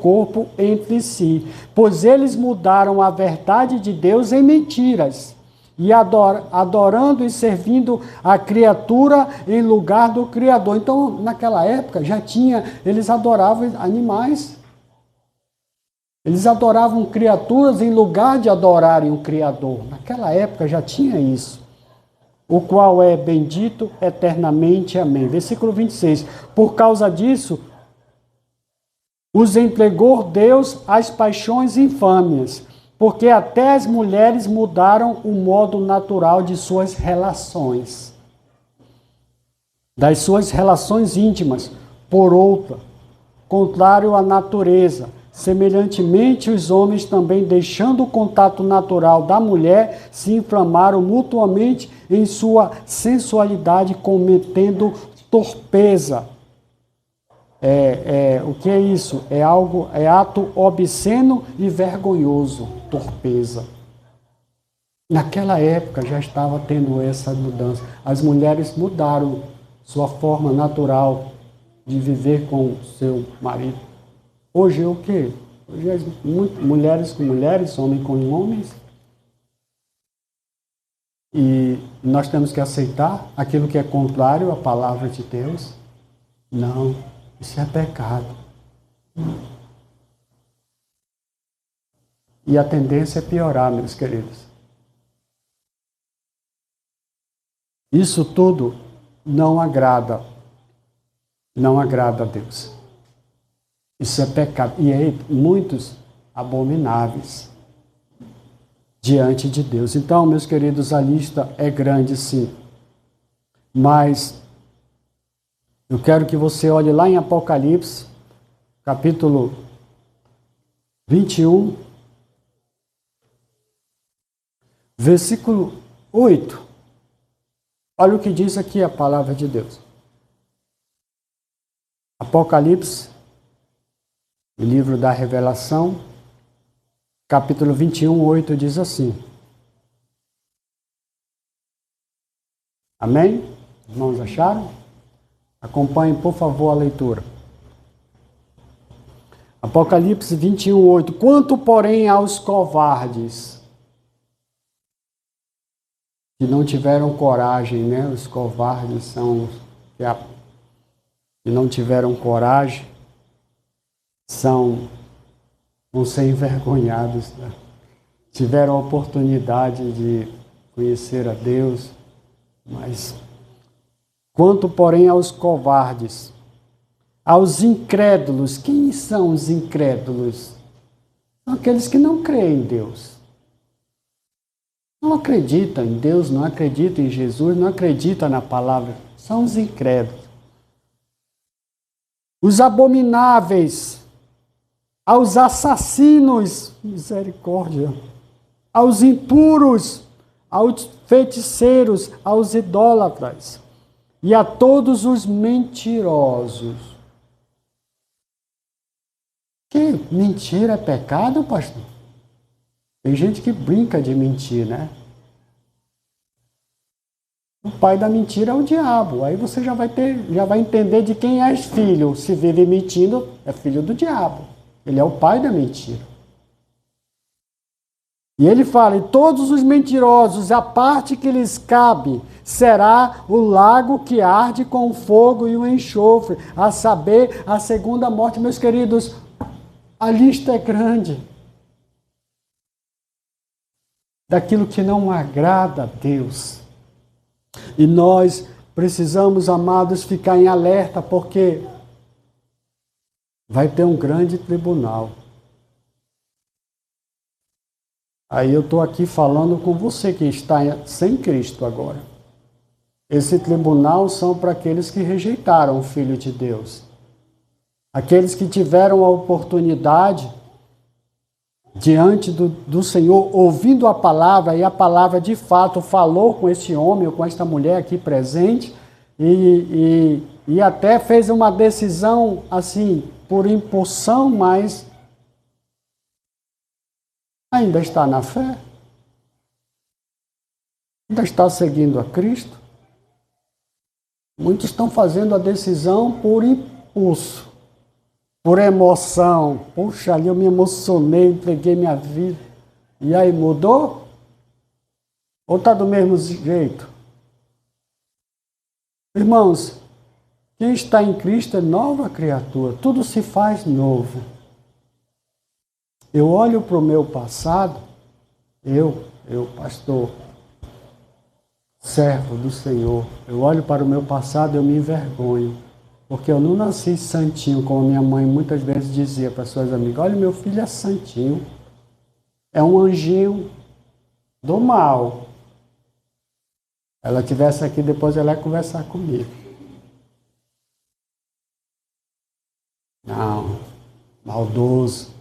corpo entre si. Pois eles mudaram a verdade de Deus em mentiras, e adorando e servindo a criatura em lugar do Criador. Então, naquela época, eles adoravam animais. Eles adoravam criaturas em lugar de adorarem o Criador. Naquela época já tinha isso. O qual é bendito eternamente. Amém. Versículo 26. Por causa disso, os entregou Deus às paixões infâmias, porque até as mulheres mudaram o modo natural de suas relações, das suas relações íntimas, por outra, contrário à natureza. Semelhantemente, os homens também, deixando o contato natural da mulher, se inflamaram mutuamente em sua sensualidade, cometendo torpeza. O que é isso? É ato obsceno e vergonhoso, torpeza. Naquela época já estava tendo essa mudança. As mulheres mudaram sua forma natural de viver com seu marido. Hoje é o quê? Hoje é mulheres com mulheres, homens com homens. E nós temos que aceitar aquilo que é contrário à palavra de Deus? Não. Isso é pecado. E a tendência é piorar, meus queridos. Isso tudo não agrada a Deus. Isso é pecado. E aí, muitos abomináveis diante de Deus. Então, meus queridos, a lista é grande, sim. Mas eu quero que você olhe lá em Apocalipse, capítulo 21, versículo 8. Olha o que diz aqui a palavra de Deus. Apocalipse, o livro da Revelação, capítulo 21, 8, diz assim. Amém? Irmãos, acharam? Acompanhem, por favor, a leitura. Apocalipse 21, 8. Quanto, porém, aos covardes, que não tiveram coragem, né? Os covardes são os que não tiveram coragem, vão ser envergonhados, né? Tiveram a oportunidade de conhecer a Deus, mas quanto, porém, aos covardes, aos incrédulos. Quem são os incrédulos? São aqueles que não creem em Deus. Não acreditam em Deus, não acreditam em Jesus, não acreditam na palavra. São os incrédulos. Os abomináveis, aos assassinos, misericórdia, aos impuros, aos feiticeiros, aos idólatras e a todos os mentirosos. Que mentira é pecado, pastor? Tem gente que brinca de mentir, né? O pai da mentira é o diabo. Aí você já vai entender de quem és filho. Se vive mentindo, é filho do diabo. Ele é o pai da mentira. E ele fala, e todos os mentirosos, a parte que lhes cabe será o lago que arde com o fogo e o enxofre, a saber, a segunda morte. Meus queridos, a lista é grande daquilo que não agrada a Deus. E nós precisamos, amados, ficar em alerta, porque vai ter um grande tribunal. Aí eu estou aqui falando com você que está sem Cristo agora. Esse tribunal são para aqueles que rejeitaram o Filho de Deus. Aqueles que tiveram a oportunidade diante do Senhor, ouvindo a palavra, e a palavra de fato falou com esse homem ou com esta mulher aqui presente, e até fez uma decisão assim, por impulsão, mas ainda está na fé? Ainda está seguindo a Cristo? Muitos estão fazendo a decisão por impulso, por emoção. Puxa, ali eu me emocionei, entreguei minha vida. E aí, mudou? Ou está do mesmo jeito? Irmãos, quem está em Cristo é nova criatura. Tudo se faz novo. Eu olho para o meu passado, eu, pastor, servo do Senhor, eu olho para o meu passado e eu me envergonho. Porque eu não nasci santinho, como minha mãe muitas vezes dizia para suas amigas. Olha, meu filho é santinho. É um anjinho do mal. Se ela estivesse aqui, depois ela ia conversar comigo. Não, maldoso.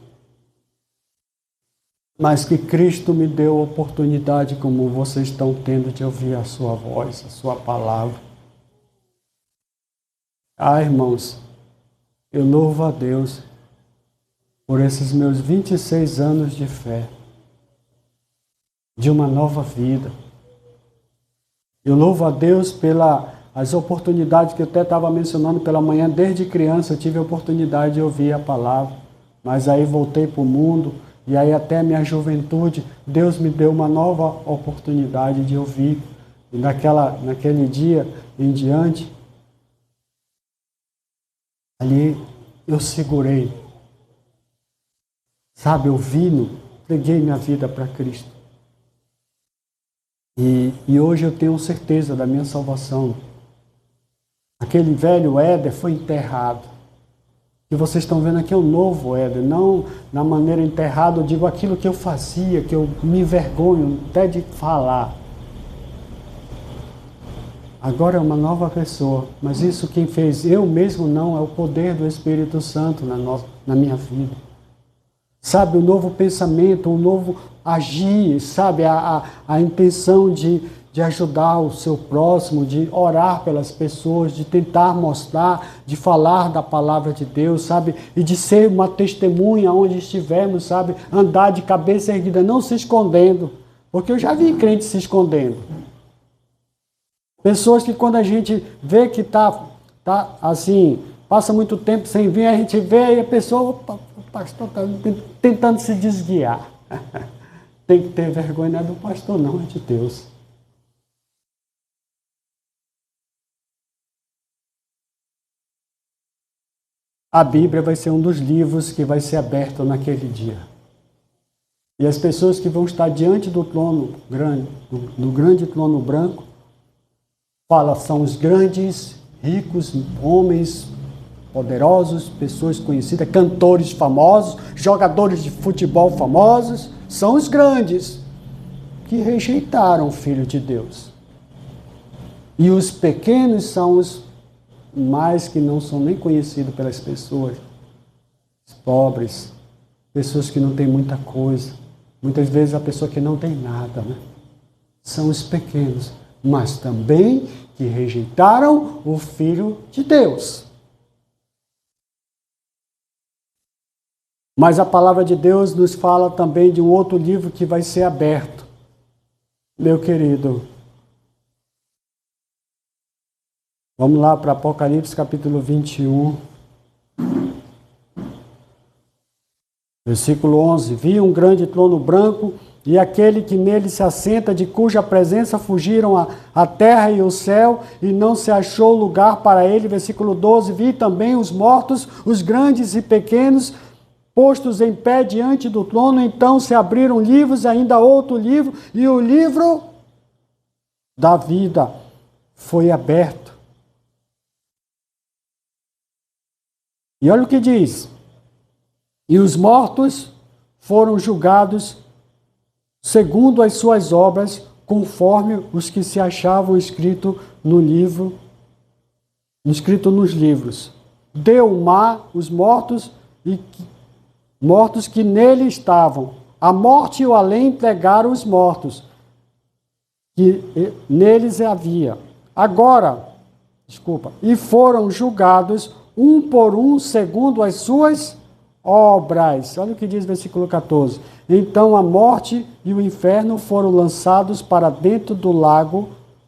Mas que Cristo me deu a oportunidade, como vocês estão tendo, de ouvir a sua voz, a sua palavra. Ah, irmãos, eu louvo a Deus por esses meus 26 anos de fé, de uma nova vida. Eu louvo a Deus pelas oportunidades que eu até estava mencionando pela manhã. Desde criança eu tive a oportunidade de ouvir a palavra, mas aí voltei para o mundo, e aí até minha juventude, Deus me deu uma nova oportunidade de ouvir. E naquele dia em diante, ali eu segurei, sabe, ouvindo, entreguei minha vida para Cristo. E hoje eu tenho certeza da minha salvação. Aquele velho Éder foi enterrado. E vocês estão vendo aqui é um novo Éder, não na maneira enterrado, eu digo aquilo que eu fazia, que eu me envergonho até de falar. Agora é uma nova pessoa, mas isso quem fez eu mesmo não, é o poder do Espírito Santo na minha vida. Sabe, um novo pensamento, um novo agir, sabe, a intenção de ajudar o seu próximo, de orar pelas pessoas, de tentar mostrar, de falar da palavra de Deus, sabe, e de ser uma testemunha onde estivermos, sabe, andar de cabeça erguida, não se escondendo, porque eu já vi crentes se escondendo. Pessoas que quando a gente vê que tá assim, passa muito tempo sem vir, a gente vê e a pessoa, opa, o pastor está tentando se desguiar. Tem que ter vergonha, não é do pastor não, é de Deus. A Bíblia vai ser um dos livros que vai ser aberto naquele dia. E as pessoas que vão estar diante do trono grande, do grande trono branco, são os grandes, ricos, homens poderosos, pessoas conhecidas, cantores famosos, jogadores de futebol famosos, são os grandes que rejeitaram o Filho de Deus. E os pequenos são os mais que não são nem conhecidos pelas pessoas, os pobres, pessoas que não têm muita coisa, muitas vezes a pessoa que não tem nada, né? São os pequenos, mas também que rejeitaram o Filho de Deus. Mas a palavra de Deus nos fala também de um outro livro que vai ser aberto. Meu querido, Vamos lá para Apocalipse capítulo 21. Versículo 11. Vi um grande trono branco e aquele que nele se assenta, de cuja presença fugiram a terra e o céu, e não se achou lugar para ele. Versículo 12. Vi também os mortos, os grandes e pequenos, postos em pé diante do trono. Então se abriram livros, ainda outro livro, e o livro da vida foi aberto. E olha o que diz. E os mortos foram julgados segundo as suas obras, conforme os que se achavam escritos no livro, escrito nos livros. Deu o mar os mortos que nele estavam. A morte e o além entregaram os mortos que neles havia. E foram julgados um por um segundo as suas obras. Olha o que diz o versículo 14. Então a morte e o inferno foram lançados para dentro do lago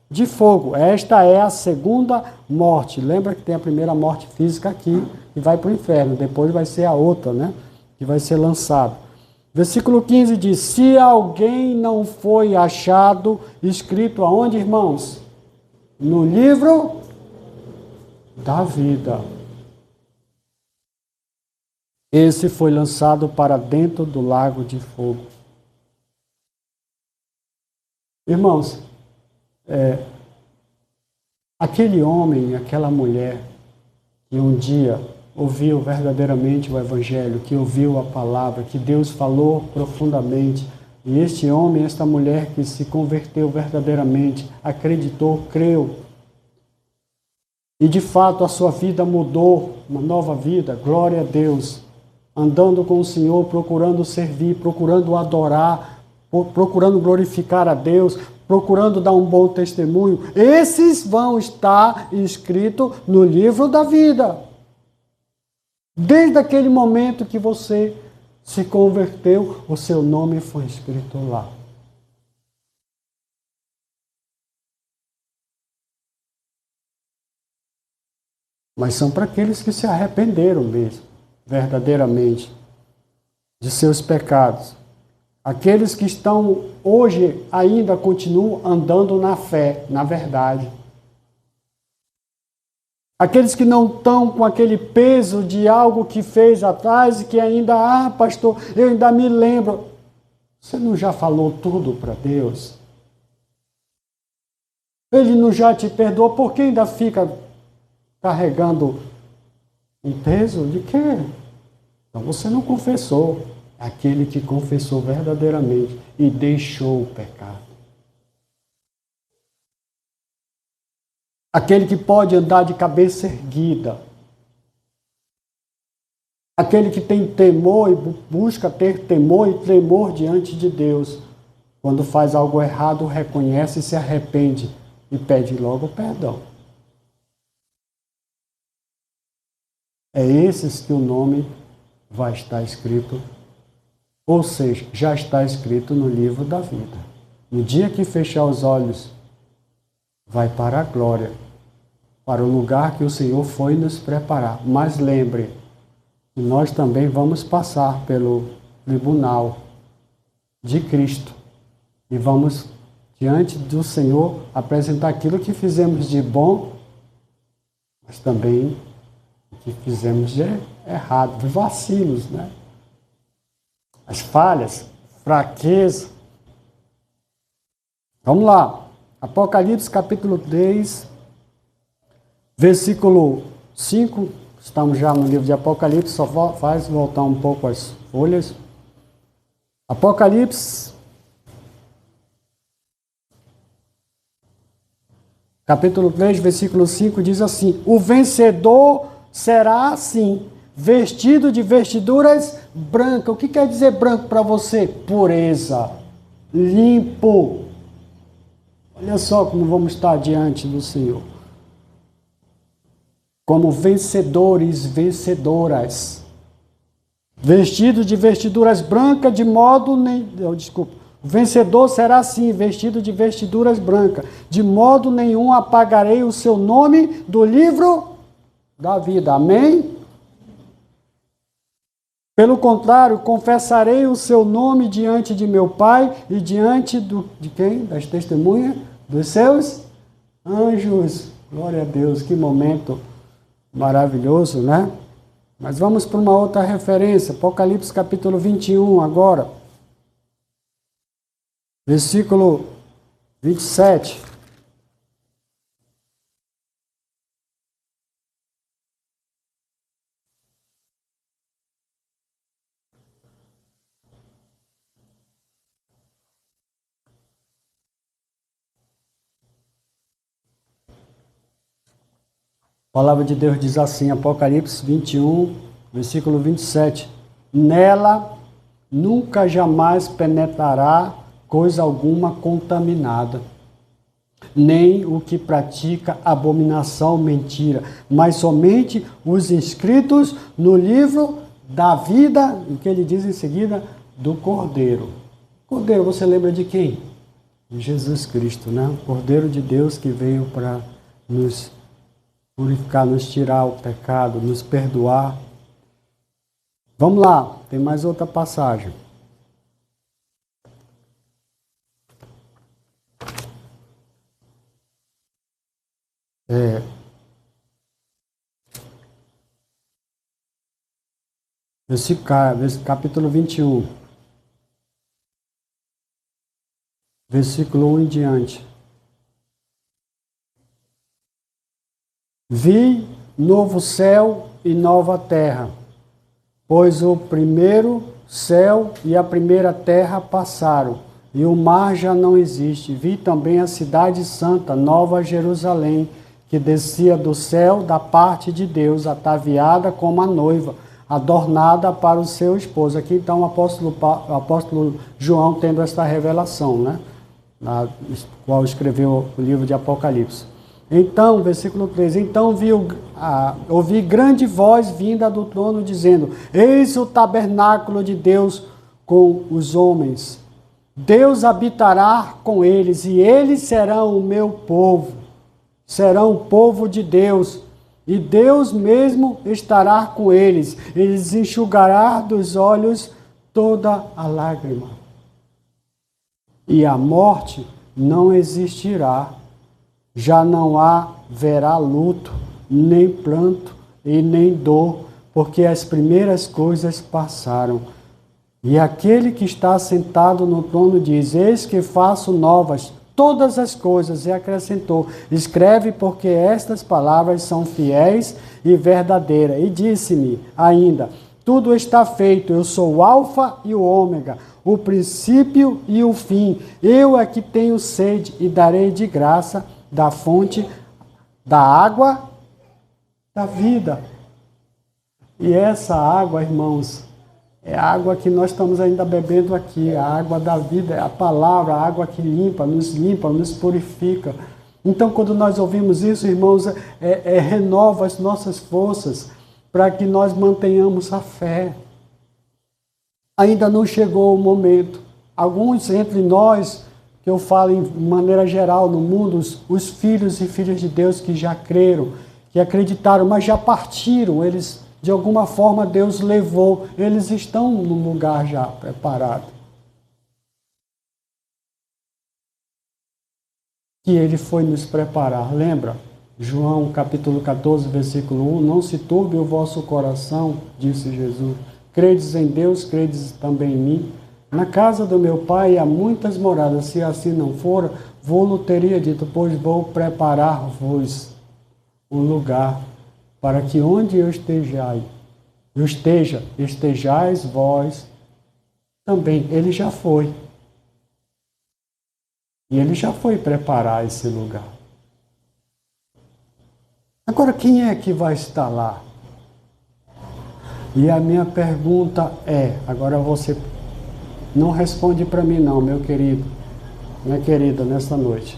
de fogo. Esta é a segunda morte. Lembra que tem a primeira morte física aqui e vai para o inferno. Depois vai ser a outra, né? Que vai ser lançado. Versículo 15 diz: se alguém não foi achado escrito aonde, irmãos? No livro da vida. Esse foi lançado para dentro do lago de fogo. Irmãos, aquele homem, aquela mulher que um dia ouviu verdadeiramente o Evangelho, que ouviu a palavra, que Deus falou profundamente, e este homem, esta mulher que se converteu verdadeiramente, acreditou, creu, e de fato a sua vida mudou, uma nova vida, glória a Deus, andando com o Senhor, procurando servir, procurando adorar, procurando glorificar a Deus, procurando dar um bom testemunho. Esses vão estar inscritos no livro da vida. Desde aquele momento que você se converteu, o seu nome foi escrito lá. Mas são para aqueles que se arrependeram mesmo, verdadeiramente, de seus pecados. Aqueles que estão hoje ainda continuam andando na fé, na verdade. Aqueles que não estão com aquele peso de algo que fez atrás e que ainda, pastor, eu ainda me lembro. Você não já falou tudo para Deus? Ele não já te perdoou, por que ainda fica carregando um peso de quê? Então você não confessou. Aquele que confessou verdadeiramente e deixou o pecado. Aquele que pode andar de cabeça erguida. Aquele que tem temor e busca ter temor e tremor diante de Deus. Quando faz algo errado, reconhece, se arrepende e pede logo perdão. É esses que o nome vai estar escrito, ou seja, já está escrito no livro da vida. No dia que fechar os olhos, vai para a glória, para o lugar que o Senhor foi nos preparar. Mas lembre, que nós também vamos passar pelo tribunal de Cristo e vamos, diante do Senhor, apresentar aquilo que fizemos de bom, mas também o que fizemos de errado, de vacilos, né? As falhas, fraqueza. Vamos lá. Apocalipse capítulo 3, versículo 5. Estamos já no livro de Apocalipse, só faz voltar um pouco as folhas. Apocalipse, capítulo 3, versículo 5, diz assim: o vencedor será assim, vestido de vestiduras brancas. O que quer dizer branco para você? Pureza, limpo. Olha só como vamos estar diante do Senhor. Como vencedores, vencedoras. Vestidos de vestiduras brancas, de modo O vencedor será assim, vestido de vestiduras brancas. De modo nenhum apagarei o seu nome do livro da vida. Amém? Pelo contrário, confessarei o seu nome diante de meu Pai e diante de quem? Das testemunhas? Dos seus anjos. Glória a Deus, que momento maravilhoso, né? Mas vamos para uma outra referência. Apocalipse capítulo 21 agora. Versículo 27. A palavra de Deus diz assim, Apocalipse 21, versículo 27. Nela nunca jamais penetrará coisa alguma contaminada, nem o que pratica abominação, mentira, mas somente os inscritos no livro da vida, o que ele diz em seguida, do Cordeiro. Cordeiro, você lembra de quem? De Jesus Cristo, né? O Cordeiro de Deus que veio para nos purificar, nos tirar o pecado, nos perdoar. Vamos lá, tem mais outra passagem. Capítulo 21, versículo 1 em diante. Vi novo céu e nova terra, pois o primeiro céu e a primeira terra passaram, e o mar já não existe. Vi também a cidade santa, Nova Jerusalém, que descia do céu da parte de Deus, ataviada como a noiva, adornada para o seu esposo. Aqui então o apóstolo João tendo esta revelação, né? Na qual escreveu o livro de Apocalipse. Então, versículo 3, então ouvi grande voz vinda do trono dizendo, eis o tabernáculo de Deus com os homens. Deus habitará com eles e eles serão o meu povo. Serão o povo de Deus e Deus mesmo estará com eles. Eles enxugará dos olhos toda a lágrima. E a morte não existirá. Já não haverá luto, nem pranto e nem dor, porque as primeiras coisas passaram. E aquele que está sentado no trono diz, eis que faço novas todas as coisas, e acrescentou, escreve porque estas palavras são fiéis e verdadeiras. E disse-me ainda, tudo está feito, eu sou o alfa e o ômega, o princípio e o fim. Eu é que tenho sede e darei de graça da fonte da água da vida. E essa água, irmãos, é a água que nós estamos ainda bebendo aqui, a água da vida, é a palavra, a água que limpa, nos purifica. Então, quando nós ouvimos isso, irmãos, renova as nossas forças para que nós mantenhamos a fé. Ainda não chegou o momento. Alguns entre nós, que eu falo em maneira geral no mundo, os filhos e filhas de Deus que já creram, que acreditaram, mas já partiram, eles, de alguma forma, Deus levou, eles estão no lugar já preparado. Que Ele foi nos preparar, lembra? João capítulo 14, versículo 1, não se turbe o vosso coração, disse Jesus, credes em Deus, credes também em mim. Na casa do meu pai há muitas moradas, se assim não for, vou-lo teria dito, pois vou preparar-vos um lugar, para que onde eu estejais vós também. Ele já foi. E ele já foi preparar esse lugar. Agora, quem é que vai estar lá? E a minha pergunta é, agora você não responde para mim não, meu querido, minha querida, nesta noite.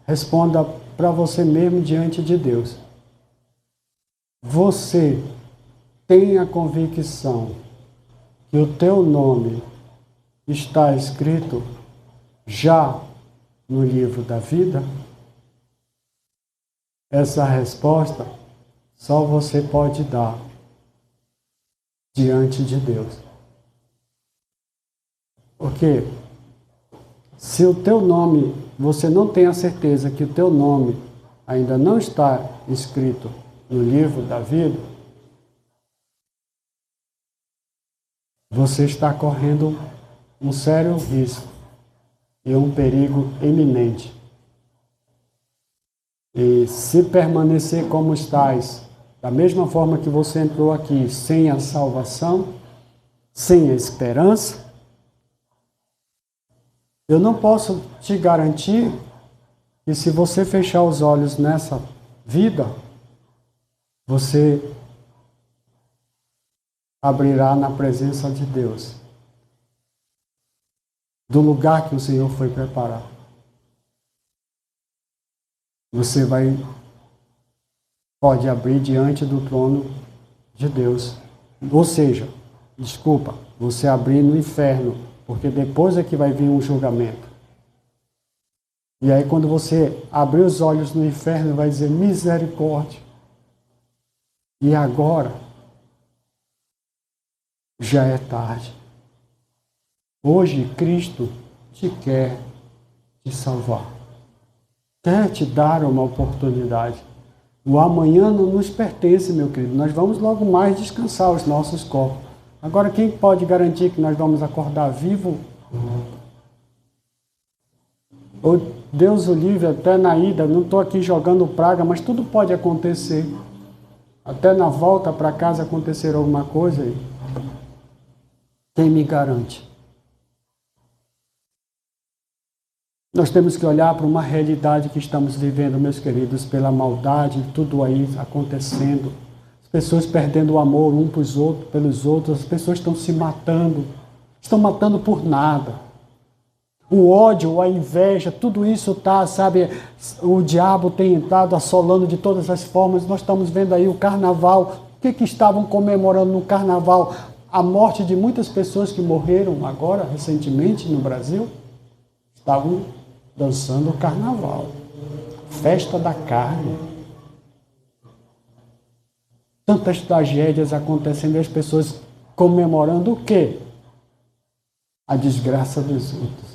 Responda para você mesmo diante de Deus. Você tem a convicção que o teu nome está escrito já no livro da vida? Essa resposta só você pode dar diante de Deus. Porque se o teu nome, você não tem a certeza que o teu nome ainda não está escrito no livro da vida, você está correndo um sério risco e um perigo iminente. E se permanecer como estás, da mesma forma que você entrou aqui, sem a salvação, sem a esperança, eu não posso te garantir que se você fechar os olhos nessa vida, você abrirá na presença de Deus, do lugar que o Senhor foi preparar. Você pode abrir diante do trono de Deus. Ou seja, você abrir no inferno, porque depois é que vai vir um julgamento. E aí quando você abrir os olhos no inferno, vai dizer misericórdia. E agora já é tarde. Hoje Cristo te quer te salvar. Quer te dar uma oportunidade. O amanhã não nos pertence, meu querido. Nós vamos logo mais descansar os nossos corpos. Agora, quem pode garantir que nós vamos acordar vivo? Ou Deus o livre, até na ida, não estou aqui jogando praga, mas tudo pode acontecer. Até na volta para casa acontecer alguma coisa. Quem me garante? Nós temos que olhar para uma realidade que estamos vivendo, meus queridos, pela maldade, tudo aí acontecendo. As pessoas perdendo o amor um pelos outros, as pessoas estão se matando por nada. O ódio, a inveja, tudo isso está, sabe, o diabo tem entrado assolando de todas as formas. Nós estamos vendo aí o carnaval. O que estavam comemorando no carnaval? A morte de muitas pessoas que morreram agora, recentemente, no Brasil. Estavam dançando o carnaval. Festa da carne. Tantas tragédias acontecendo e as pessoas comemorando o quê? A desgraça dos outros.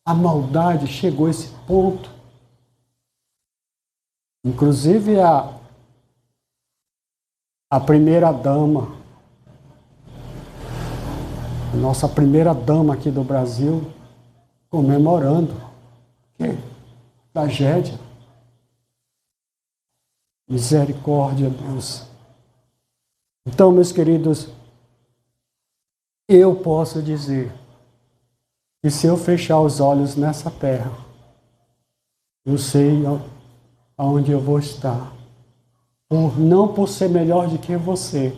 A maldade chegou a esse ponto. Inclusive a primeira dama, a nossa primeira dama aqui do Brasil, comemorando. Que tragédia. Misericórdia, Deus. Então, meus queridos, eu posso dizer que se eu fechar os olhos nessa terra, eu sei aonde eu vou estar. Não por ser melhor do que você,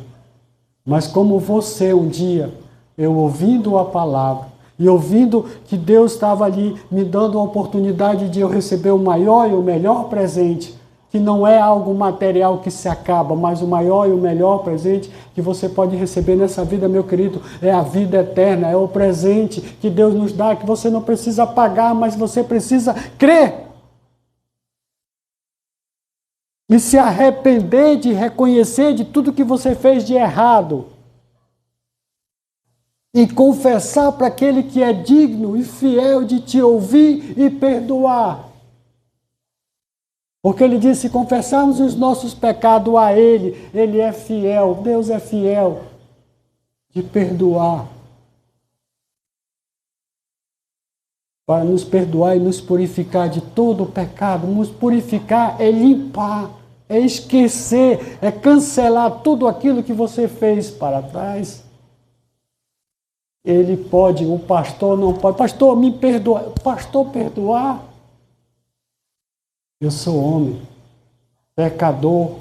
mas como você um dia, eu ouvindo a palavra, e ouvindo que Deus estava ali me dando a oportunidade de eu receber o maior e o melhor presente, que não é algo material que se acaba, mas o maior e o melhor presente que você pode receber nessa vida, meu querido, é a vida eterna, é o presente que Deus nos dá, que você não precisa pagar, mas você precisa crer. E se arrepender de reconhecer de tudo que você fez de errado. E confessar para aquele que é digno e fiel de te ouvir e perdoar. Porque ele disse, se confessarmos os nossos pecados a Ele, Ele é fiel, Deus é fiel de perdoar. Para nos perdoar e nos purificar de todo o pecado. Nos purificar é limpar, é esquecer, é cancelar tudo aquilo que você fez para trás. Ele pode, o pastor não pode. Pastor, me perdoa. Pastor, perdoar? Eu sou homem, pecador,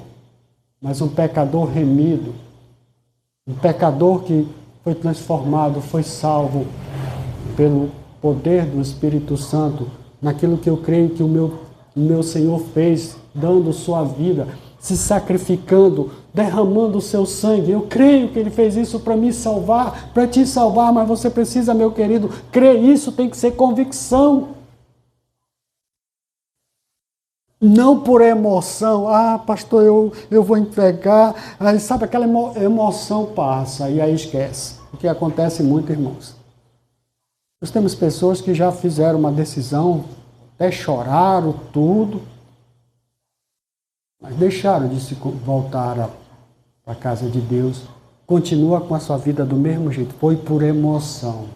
mas um pecador remido. Um pecador que foi transformado, foi salvo pelo poder do Espírito Santo, naquilo que eu creio que o meu Senhor fez, dando sua vida, se sacrificando, derramando o seu sangue. Eu creio que Ele fez isso para me salvar, para te salvar, mas você precisa, meu querido, crer. Isso tem que ser convicção. Não por emoção. Ah, pastor, eu vou entregar. Aí, sabe, aquela emoção passa e aí esquece. O que acontece muito, irmãos. Nós temos pessoas que já fizeram uma decisão, até choraram tudo, mas deixaram de se voltar para a casa de Deus. Continua com a sua vida do mesmo jeito. Foi por emoção.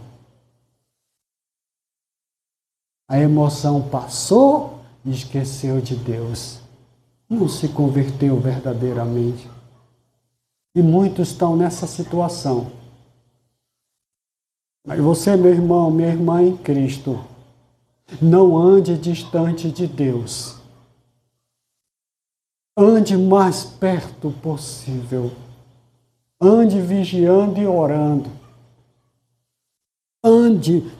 A emoção passou e esqueceu de Deus. Não se converteu verdadeiramente. E muitos estão nessa situação. Mas você, meu irmão, minha irmã em Cristo, não ande distante de Deus. Ande mais perto possível. Ande vigiando e orando. Ande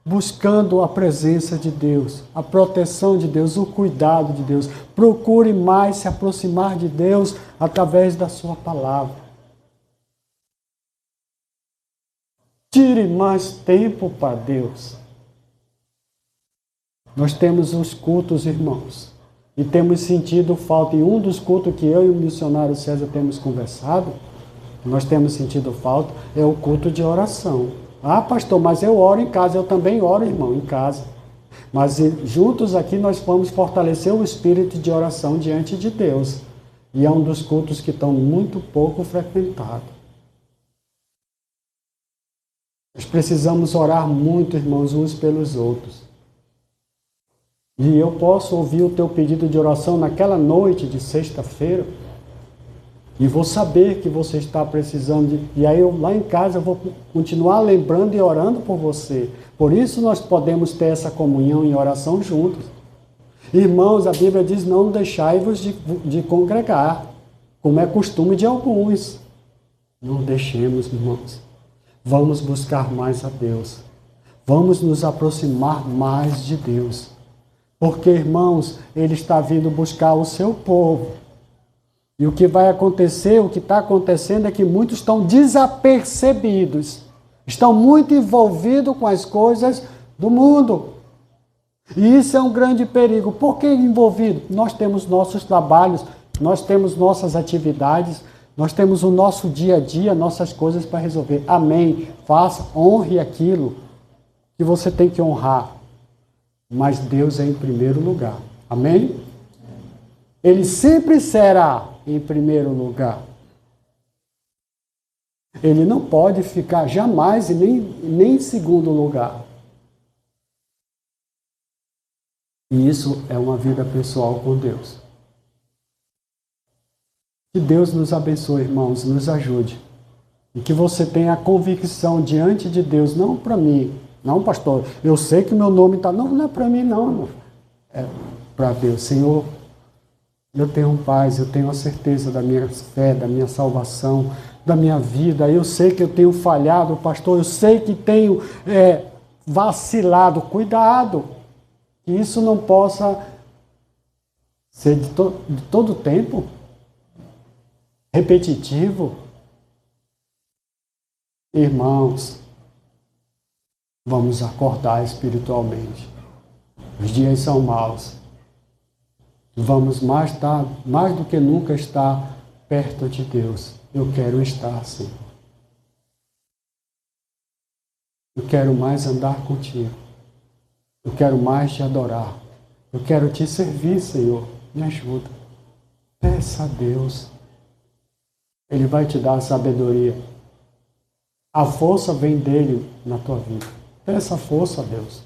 buscando a presença de Deus, a proteção de Deus, o cuidado de Deus. Procure mais se aproximar de Deus através da sua palavra. Tire mais tempo para Deus. Nós temos os cultos, irmãos, e temos sentido falta. Em um dos cultos que eu e o missionário César temos conversado, nós temos sentido falta, é o culto de oração. Ah, pastor, mas eu oro em casa. Eu também oro, irmão, em casa. Mas juntos aqui nós vamos fortalecer o espírito de oração diante de Deus. E é um dos cultos que estão muito pouco frequentados. Nós precisamos orar muito, irmãos, uns pelos outros. E eu posso ouvir o teu pedido de oração naquela noite de sexta-feira e vou saber que você está precisando e aí lá em casa eu vou continuar lembrando e orando por você. Por isso nós podemos ter essa comunhão em oração juntos. Irmãos, a Bíblia diz, não deixai-vos de congregar, como é costume de alguns. Não deixemos, irmãos. Vamos buscar mais a Deus. Vamos nos aproximar mais de Deus. Porque, irmãos, Ele está vindo buscar o seu povo. E o que vai acontecer, o que está acontecendo é que muitos estão desapercebidos. Estão muito envolvidos com as coisas do mundo. E isso é um grande perigo. Por que envolvido? Nós temos nossos trabalhos, nós temos nossas atividades, nós temos o nosso dia a dia, nossas coisas para resolver. Amém. Faça, honre aquilo que você tem que honrar. Mas Deus é em primeiro lugar. Amém? Ele sempre será em primeiro lugar. Ele não pode ficar jamais e nem em segundo lugar. E isso é uma vida pessoal com Deus. Que Deus nos abençoe, irmãos, nos ajude. E que você tenha a convicção diante de Deus, não para mim. Não, pastor, eu sei que meu nome está... Não, não é para mim, não, irmão. É para Deus. Senhor, eu tenho paz, eu tenho a certeza da minha fé, da minha salvação, da minha vida. Eu sei que eu tenho falhado, pastor. Eu sei que tenho vacilado. Cuidado. Que isso não possa ser de todo tempo repetitivo. Irmãos, vamos acordar espiritualmente. Os dias são maus. Vamos mais do que nunca estar perto de Deus. Eu quero estar assim. Eu quero mais andar contigo. Eu quero mais te adorar. Eu quero te servir, Senhor. Me ajuda. Peça a Deus. Ele vai te dar a sabedoria. A força vem dele na tua vida. Peça força a Deus.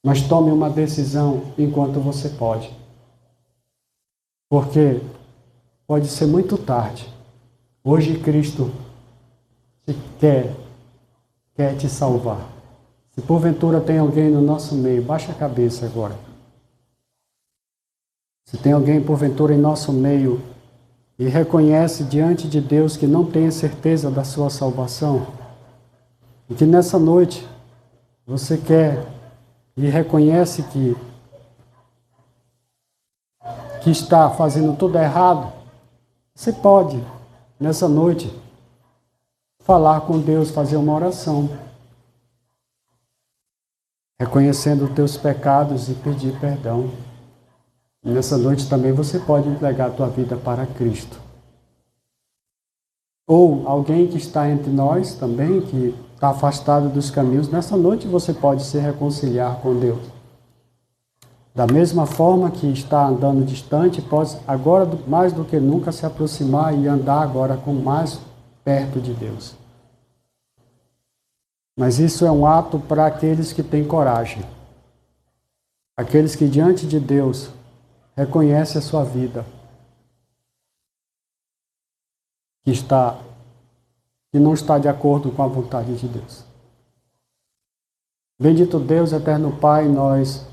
Mas tome uma decisão enquanto você pode. Porque pode ser muito tarde. Hoje Cristo quer te salvar. Se porventura tem alguém no nosso meio, baixa a cabeça agora. Se tem alguém porventura em nosso meio e reconhece diante de Deus que não tem certeza da sua salvação, e que nessa noite você quer e reconhece que está fazendo tudo errado, Você pode, nessa noite, falar com Deus, fazer uma oração, reconhecendo os teus pecados e pedir perdão. Nessa noite também você pode entregar a tua vida para Cristo. Ou alguém que está entre nós também, que está afastado dos caminhos, nessa noite você pode se reconciliar com Deus. Da mesma forma que está andando distante, pode agora mais do que nunca se aproximar e andar agora com mais perto de Deus. Mas isso é um ato para aqueles que têm coragem. Aqueles que diante de Deus reconhecem a sua vida, que não está de acordo com a vontade de Deus. Bendito Deus, eterno Pai, nós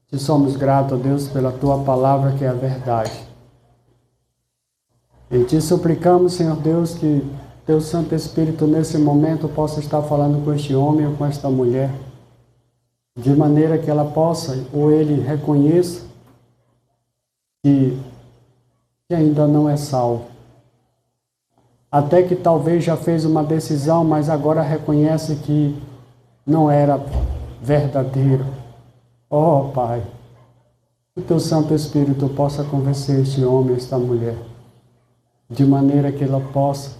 te somos gratos, Deus, pela tua palavra que é a verdade. E te suplicamos, Senhor Deus, que teu Santo Espírito nesse momento possa estar falando com este homem ou com esta mulher, de maneira que ela possa, ou ele reconheça que ainda não é salvo. Até que talvez já fez uma decisão, mas agora reconhece que não era verdadeiro. Oh, Pai, que o teu Santo Espírito possa convencer este homem, esta mulher, de maneira que ela possa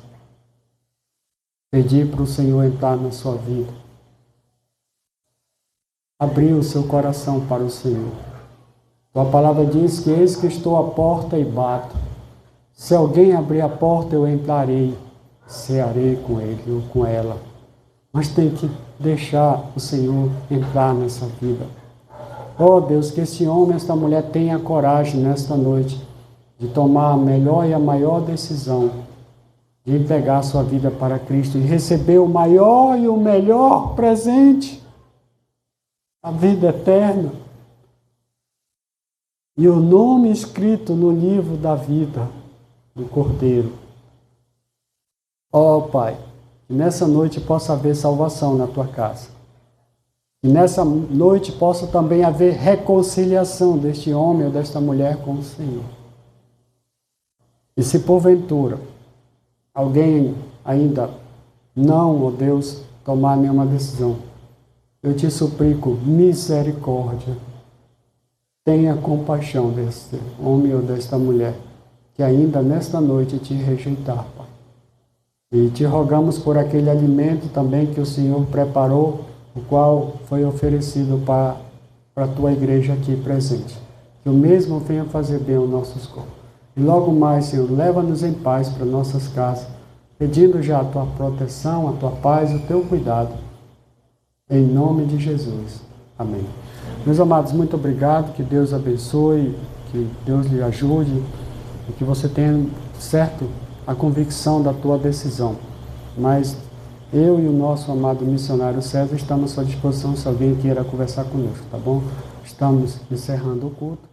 pedir para o Senhor entrar na sua vida. Abrir o seu coração para o Senhor. Tua palavra diz que eis que estou à porta e bato. Se alguém abrir a porta, eu entrarei, cearei com ele ou com ela. Mas tem que deixar o Senhor entrar nessa vida. Oh Deus, que esse homem, esta mulher tenha coragem nesta noite de tomar a melhor e a maior decisão, de entregar a sua vida para Cristo e receber o maior e o melhor presente, a vida eterna. E o nome escrito no livro da vida do Cordeiro. Ó Pai, que nessa noite possa haver salvação na tua casa. Que nessa noite possa também haver reconciliação deste homem ou desta mulher com o Senhor. E se porventura alguém ainda não, ó Deus, tomar nenhuma decisão, eu te suplico misericórdia. Tenha compaixão deste homem ou desta mulher que ainda nesta noite te rejeitar, Pai. E te rogamos por aquele alimento também que o Senhor preparou, o qual foi oferecido para a tua igreja aqui presente. Que o mesmo venha fazer bem aos nossos corpos. E logo mais, Senhor, leva-nos em paz para nossas casas, pedindo já a tua proteção, a tua paz, o teu cuidado. Em nome de Jesus. Amém. Meus amados, muito obrigado, que Deus abençoe, que Deus lhe ajude e que você tenha, certo, a convicção da tua decisão. Mas eu e o nosso amado missionário César estamos à sua disposição se alguém queira conversar conosco, tá bom? Estamos encerrando o culto.